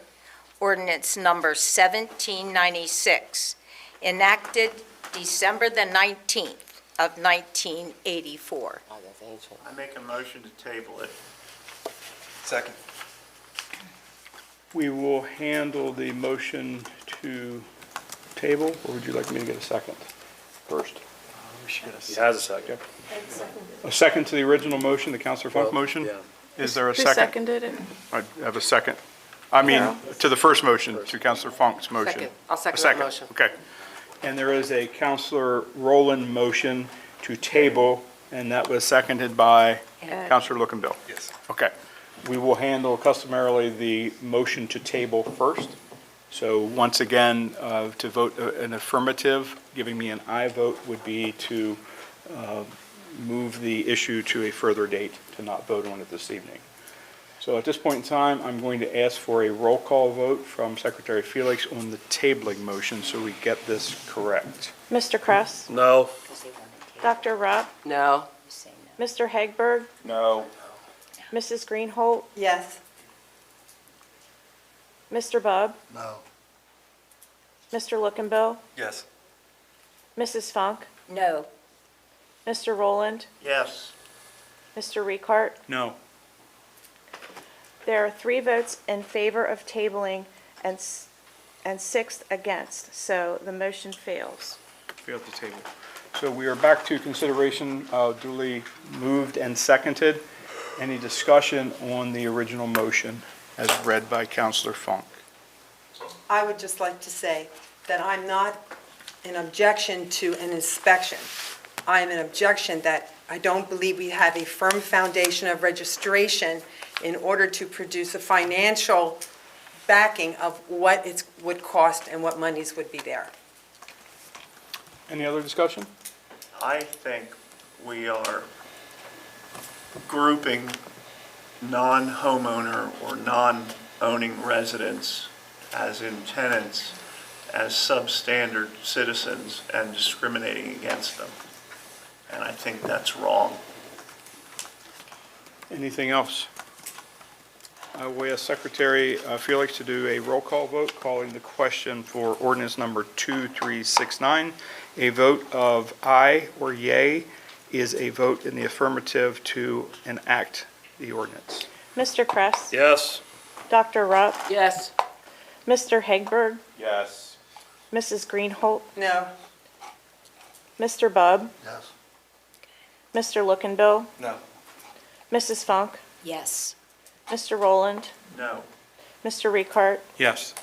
ordinance number 1796, enacted December the 19th of 1984. Oh, that's ancient. I make a motion to table it. Second. We will handle the motion to table, or would you like me to get a second first? He has a second. A second to the original motion, the Counselor Funk motion? Yeah. Is there a Who second? seconded it? I have a second. I mean, Carol. to the first motion, to Counselor Funk's motion. Second. I'll second A that motion. Okay. And there is a Counselor Rowland motion to table, and that was seconded by Counselor Lookenbill. Yes. Okay. We will handle customarily the motion to table first. So once again, to vote an affirmative, giving me an aye vote would be to move the issue to a further date, to not vote on it this evening. So at this point in time, I'm going to ask for a roll call vote from Secretary Felix on the tabling motion so we get this correct. Mr. Kress? No. Dr. Rupp? No. Mr. Hegberg? No. Mrs. Greenholt? Yes. Mr. Bub? No. Mr. Lookenbill? Yes. Mrs. Funk? No. Mr. Rowland? Yes. Mr. Ricart? No. There are 3 votes in favor of tabling and 6 against, so the motion fails. Failed to table. So we are back to consideration, duly moved and seconded. Any discussion on the original motion as read by Counselor Funk? I would just like to say that I'm not an objection to an inspection. I am an objection that I don't believe we have a firm foundation of registration in order to produce a financial backing of what it would cost and what monies would be there. Any other discussion? I think we are grouping non-homeowner or non-owning residents, as in tenants, as substandard citizens and discriminating against them. And I think that's wrong. Anything else? I will ask Secretary Felix to do a roll call vote, calling the question for ordinance number 2369. A vote of aye or yay is a vote in the affirmative to enact the ordinance. Mr. Kress? Yes. Dr. Rupp? Yes. Mr. Hegberg? Yes. Mrs. Greenholt? No. Mr. Bub? Yes. Mr. Lookenbill? No. Mrs. Funk? Yes. Mr. Rowland? No. Mr. Ricart? Yes.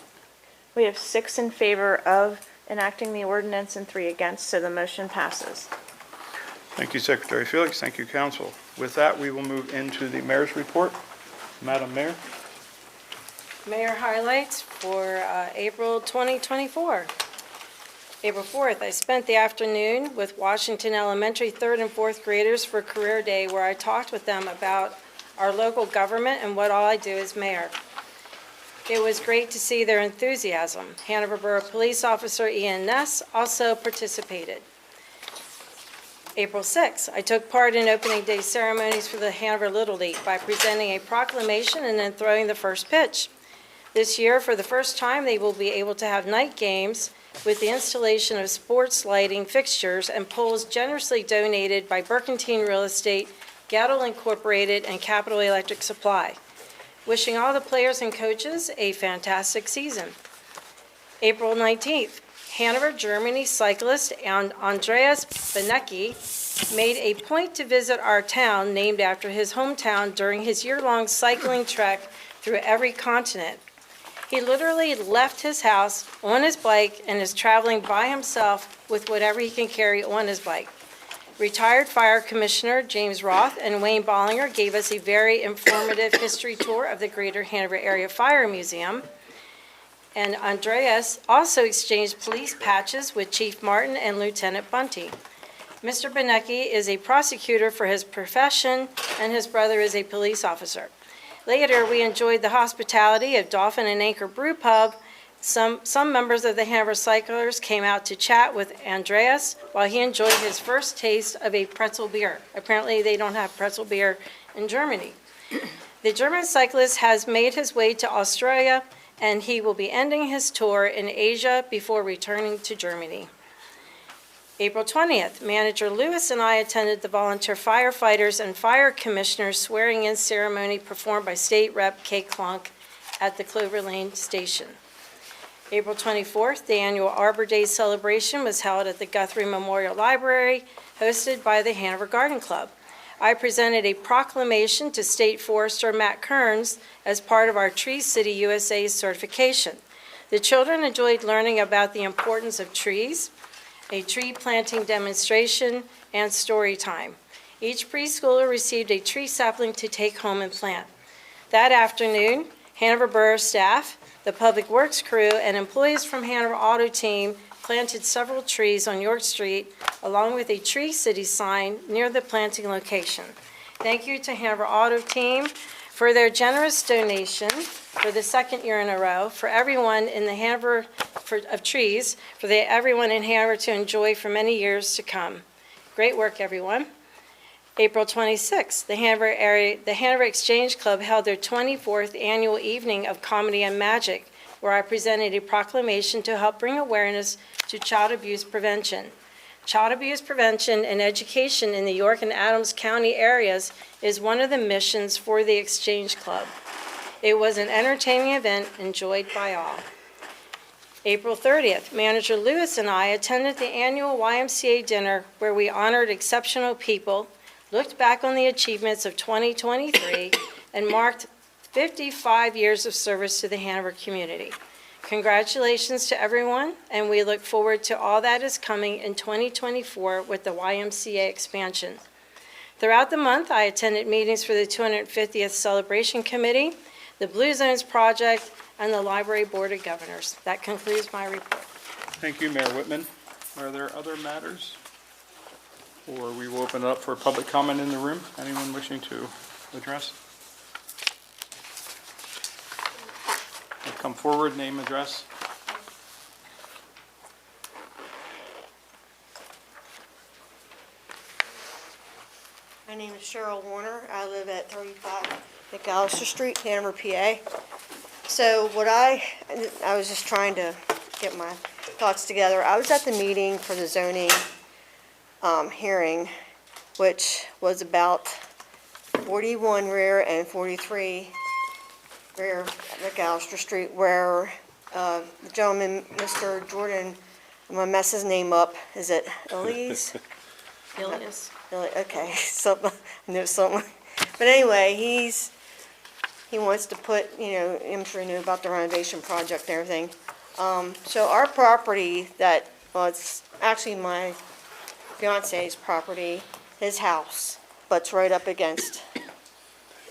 We have 6 in favor of enacting the ordinance and 3 against, so the motion passes. Thank you, Secretary Felix. Thank you, Council. With that, we will move into the mayor's report. Madam Mayor? Mayor highlights for April 2024. April 4th, I spent the afternoon with Washington Elementary 3rd and 4th graders for Career Day, where I talked with them about our local government and what all I do as mayor. It was great to see their enthusiasm. Hanover Borough Police Officer Ian Ness also participated. April 6th, I took part in opening day ceremonies for the Hanover Little League by presenting a proclamation and then throwing the first pitch. This year, for the first time, they will be able to have night games with the installation of sports lighting fixtures and poles generously donated by Berkantine Real Estate, Gattle Incorporated, and Capital Electric Supply. Wishing all the players and coaches a fantastic season. April 19th, Hanover, Germany cyclist Andreas Benecki made a point to visit our town named after his hometown during his year-long cycling trek through every continent. He literally left his house on his bike and is traveling by himself with whatever he can carry on his bike. Retired Fire Commissioner James Roth and Wayne Bollinger gave us a very informative history tour of the Greater Hanover Area Fire Museum. And Andreas also exchanged police patches with Chief Martin and Lieutenant Bunty. Mr. Benecki is a prosecutor for his profession, and his brother is a police officer. Later, we enjoyed the hospitality of Dolphin and Anchor Brew Pub. Some members of the Hanover Cyclers came out to chat with Andreas while he enjoyed his first taste of a pretzel beer. Apparently, they don't have pretzel beer in Germany. The German cyclist has made his way to Australia, and he will be ending his tour in Asia before returning to Germany. April 20th, Manager Lewis and I attended the volunteer firefighters and fire commissioners swearing-in ceremony performed by State Rep. Kay Klunk at the Clover Lane Station. April 24th, the annual Arbor Day celebration was held at the Guthrie Memorial Library, hosted by the Hanover Garden Club. I presented a proclamation to State Forester Matt Kearns as part of our Tree City USA certification. The children enjoyed learning about the importance of trees, a tree planting demonstration, and story time. Each preschooler received a tree sapling to take home and plant. That afternoon, Hanover Borough staff, the Public Works crew, and employees from Hanover Auto Team planted several trees on York Street, along with a Tree City sign near the planting location. Thank you to Hanover Auto Team for their generous donation for the second year in a row for everyone in the Hanover of trees, for everyone in Hanover to enjoy for many years to come. Great work, everyone. April 26th, the Hanover Exchange Club held their 24th annual evening of comedy and magic, where I presented a proclamation to help bring awareness to child abuse prevention. Child abuse prevention and education in the York and Adams County areas is one of the missions for the Exchange Club. It was an entertaining event enjoyed by all. April 30th, Manager Lewis and I attended the annual YMCA dinner where we honored exceptional people, looked back on the achievements of 2023, and marked 55 years of service to the Hanover community. Congratulations to everyone, and we look forward to all that is coming in 2024 with the YMCA expansion. Throughout the month, I attended meetings for the 250th Celebration Committee, the Blue Zones Project, and the Library Board of Governors. That concludes my report. Thank you, Mayor Whitman. Are there other matters? Or we will open it up for public comment in the room. Anyone wishing to address? Come forward, name, address. My name is Cheryl Warner. I live at 35 McAllister Street, Hanover, PA. So I was just trying to get my thoughts together. I was at the meeting for the zoning hearing, which was about 41 rear and 43 rear McAllister Street, where the gentleman, Mr. Jordan, I'm gonna mess his name up. Is it Elise? Ilias. Okay, something, I know something. But anyway, he wants to put, I'm sure he knew about the renovation project and everything. So our property it's actually my fiance's property, his house, butts right up against,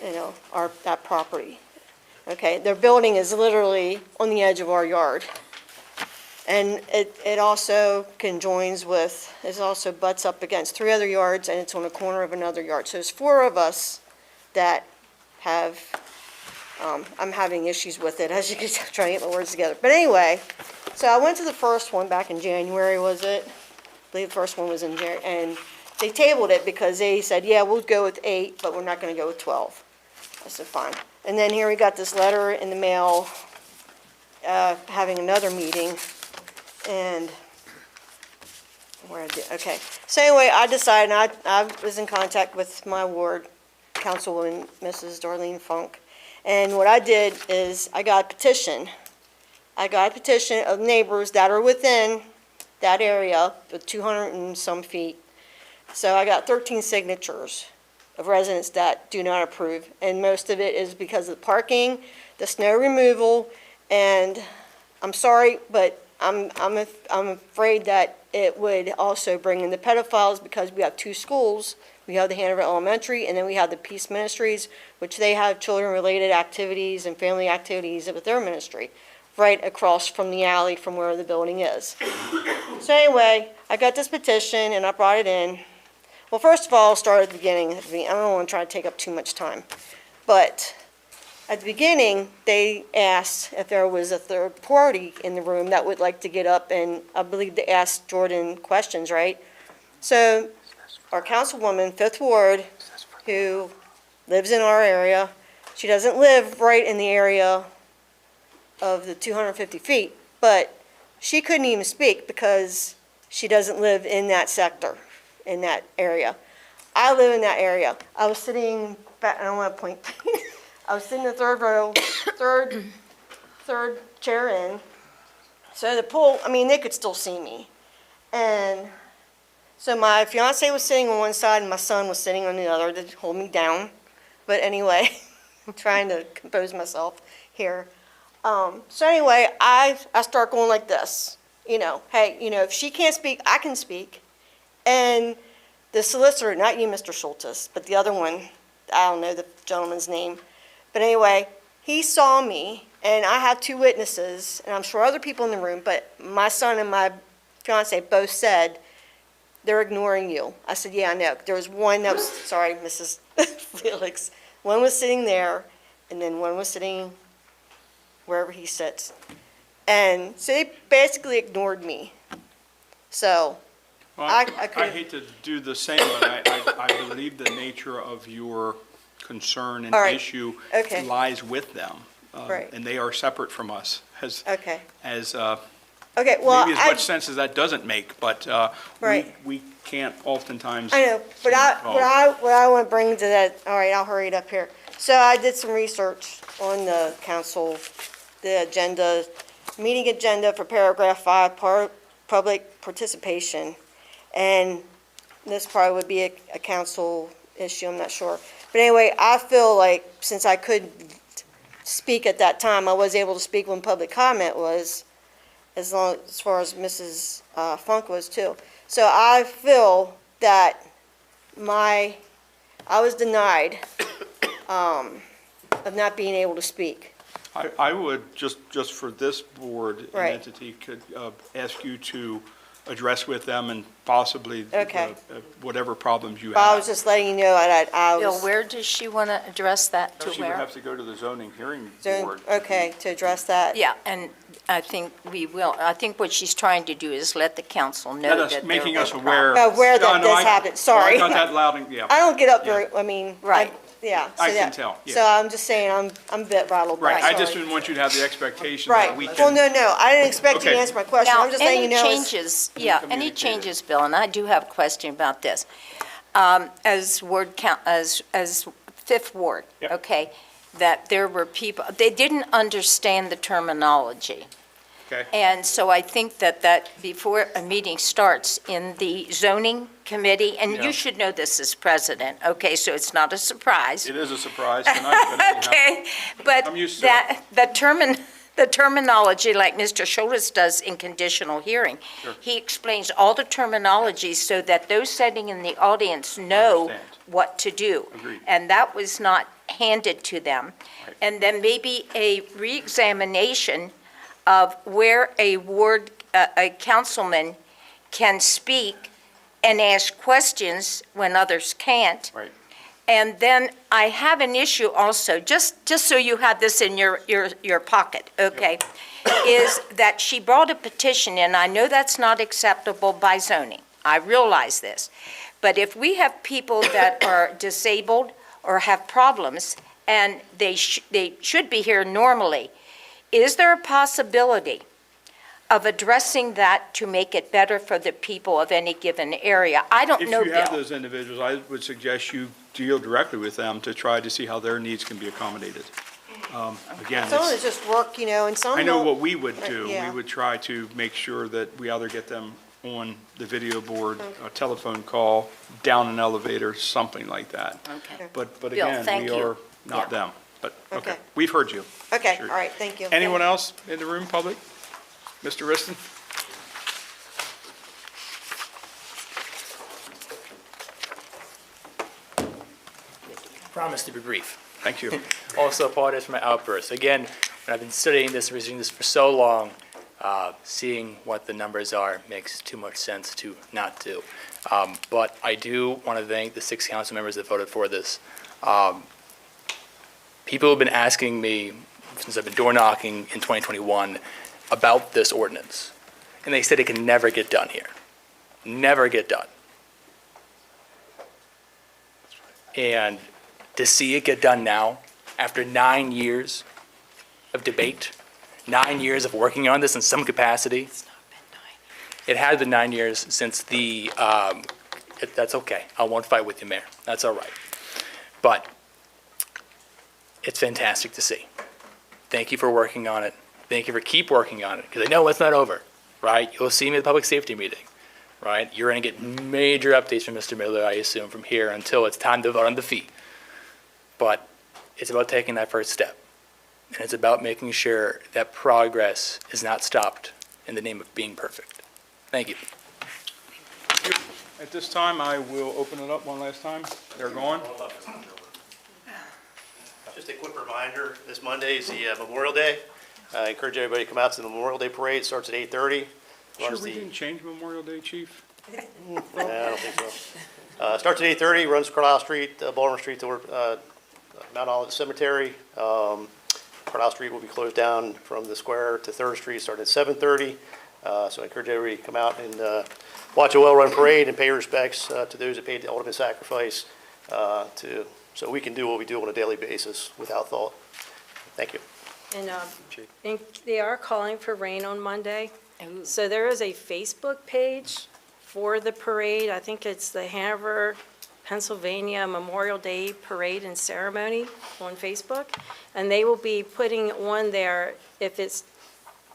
that property. Okay, their building is literally on the edge of our yard. And it also conjoins with, it also butts up against 3 other yards, and it's on the corner of another yard. So there's 4 of us that have, I'm having issues with it, as you can tell, trying to get my words together. But anyway, so I went to the first one back in January, was it? I believe the first one was in January, and they tabled it because they said, yeah, we'll go with 8, but we're not gonna go with 12. I said, fine. And then here we got this letter in the mail, having another meeting, and where I did, okay. So anyway, I decided, I was in contact with my ward councilwoman, Mrs. Darlene Funk, and what I did is I got a petition. I got a petition of neighbors that are within that area, the 200 and some feet. So I got 13 signatures of residents that do not approve, and most of it is because of the parking, the snow removal, and I'm sorry, but I'm afraid that it would also bring in the pedophiles, because we have 2 schools. We have the Hanover Elementary, and then we have the Peace Ministries, which they have children-related activities and family activities with their ministry, right across from the alley from where the building is. So anyway, I got this petition, and I brought it in. Well, first of all, I'll start at the beginning. I don't want to try to take up too much time, but at the beginning, they asked if there was a third party in the room that would like to get up, and I believe they asked Jordan questions, right? So our councilwoman, 5th Ward, who lives in our area, she doesn't live right in the area of the 250 feet, but she couldn't even speak because she doesn't live in that sector, in that area. I live in that area. I was sitting back, I don't want to point, I was sitting in the 3rd row, third chair in. So the pool, I mean, they could still see me. And so my fiance was sitting on one side and my son was sitting on the other to hold me down. But anyway, I'm trying to compose myself here. So anyway, I start going like this. You know, hey, you know, if she can't speak, I can speak. And the solicitor, not you, Mr. Schultes, but the other one, I don't know the gentleman's name. But anyway, he saw me, and I have 2 witnesses, and I'm sure other people in the room, but my son and my fiance both said, they're ignoring you. I said, yeah, I know. There was one that was, sorry, Mrs. Felix, one was sitting there, and then one was sitting wherever he sits. And so they basically ignored me. So Well, I I hate to do the same, but I believe the nature of your concern and All right. issue Okay. lies with them. Right. And they are separate from us, Okay. as Okay, well, maybe as much sense as that doesn't make, but Right. we can't oftentimes. I know, but what I want to bring to that, all right, I'll hurry it up here. So I did some research on the council, the agenda, meeting agenda for paragraph 5, public participation. And this probably would be a council issue, I'm not sure. But anyway, I feel like since I couldn't speak at that time, I was able to speak when public comment was, as far as Mrs. Funk was too. So I feel that I was denied of not being able to speak. I would, just for this board and Right. entity, could ask you to address with them and possibly Okay. whatever problems you But I have. was just letting you know that I Bill, was, where does she want to address that to She would where? have to go to the zoning hearing doing- board. okay, to address that. Yeah, and I think we will. I think what she's trying to do is let the council know Let that us, there making was us a aware. problem. Aware that No, no, this I- happened, sorry. I got that loud and, yeah. I don't get up very, I mean. Right. Yeah. I so can that- tell, yeah. So I'm just saying, I'm a bit rattled. Right, I just sorry. didn't want you to have the expectation Right, that we well, can. no, I didn't expect you to Okay. answer my question, Now, I'm just letting you know. any changes, yeah, any communicated. changes, Bill, and I do have a question about this. As ward count, as 5th Ward, Yep. okay, that there were people, they didn't understand the terminology. Okay. And so I think that before a meeting starts in the zoning committee, and Yeah. you should know this as president, okay, so it's not a surprise. It is a surprise tonight, but anyhow. Okay, but I'm used to that, the terminology, like Mr. Schultes does in conditional hearing, Sure. he explains all the terminology so that those sitting in the audience know Understand. what to do. Agreed. And that was not handed to them. Right. And then maybe a reexamination of where a ward a councilman can speak and ask questions when others can't. Right. And then I have an issue also, just so you have this in your pocket, okay? Is that she brought a petition in. I know that's not acceptable by zoning. I realize this. But if we have people that are disabled or have problems, and they should be here normally, is there a possibility of addressing that to make it better for the people of any given area? I don't know, If you have Bill. those individuals, I would suggest you deal directly with them to try to see how their needs can be accommodated. Again, Some of it's- it's just work, and some I know don't. what we would do. Yeah. We would try to make sure that we either get them on the video board, a telephone call, down an elevator, something like that. Okay. But Bill, again, thank we you. are not them. But, okay, Okay. we've heard you. Okay, Sure. all right, thank you. Anyone else in the room, public? Mr. Riston? Promise to be brief. Thank you. Also apologize for my outburst. Again, when I've been studying this, reading this for so long, seeing what the numbers are makes too much sense to not do. But I do want to thank the 6 council members that voted for this. People have been asking me, since I've been door knocking in 2021, about this ordinance. And they said it can never get done here. Never get done. And to see it get done now, after 9 years of debate, 9 years of working on this in some capacity. It has been 9 years since the, that's okay. I won't fight with you, Mayor. That's all right. But it's fantastic to see. Thank you for working on it. Thank you for keep working on it, because I know it's not over, right? You'll see me at the public safety meeting, right? You're going to get major updates from Mr. Miller, I assume, from here until it's time to vote on the fee. But it's about taking that first step. And it's about making sure that progress is not stopped in the name of being perfect. Thank you. At this time, I will open it up one last time. They're gone. Just a quick reminder, this Monday is the Memorial Day. I encourage everybody to come out to the Memorial Day Parade. It starts at 8:30. Sure we didn't change Memorial Day, Chief? I don't think so. Starts at 8:30, runs Carlisle Street, Baltimore Street to Mount Olive Cemetery. Carlisle Street will be closed down from the square to 3rd Street, starting at 7:30. So I encourage everybody to come out and watch a well-run parade and pay respects to those that paid the ultimate sacrifice so we can do what we do on a daily basis without thought. Thank you. And they are calling for rain on Monday. So there is a Facebook page for the parade. I think it's the Hanover, Pennsylvania Memorial Day Parade and Ceremony on Facebook. And they will be putting on there if it's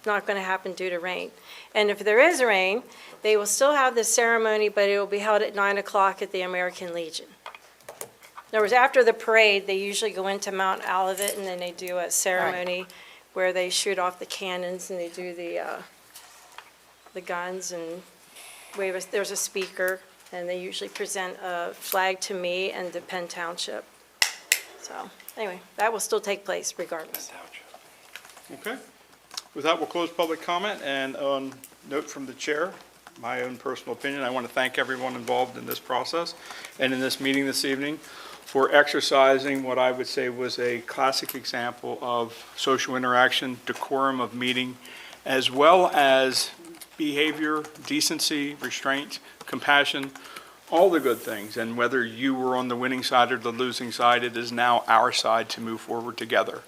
not going to happen due to rain. And if there is rain, they will still have the ceremony, but it will be held at 9 o'clock at the American Legion. In other words, after the parade, they usually go into Mount Olivet, and then they do a ceremony where they shoot off the cannons and they do the guns and there's a speaker, and they usually present a flag to me and to Penn Township. So, anyway, that will still take place regardless. Okay. With that, we'll close public comment, and on note from the chair, my own personal opinion, I want to thank everyone involved in this process and in this meeting this evening for exercising what I would say was a classic example of social interaction, decorum of meeting, as well as behavior, decency, restraint, compassion, all the good things. And whether you were on the winning side or the losing side, it is now our side to move forward together.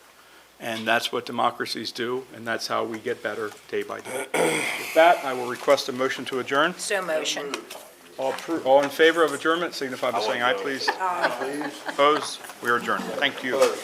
And that's what democracies do, and that's how we get better day by day. With that, I will request a motion to adjourn. So motion. All in favor of adjournment signify by saying aye, please. Opposed? We are adjourned. Thank you.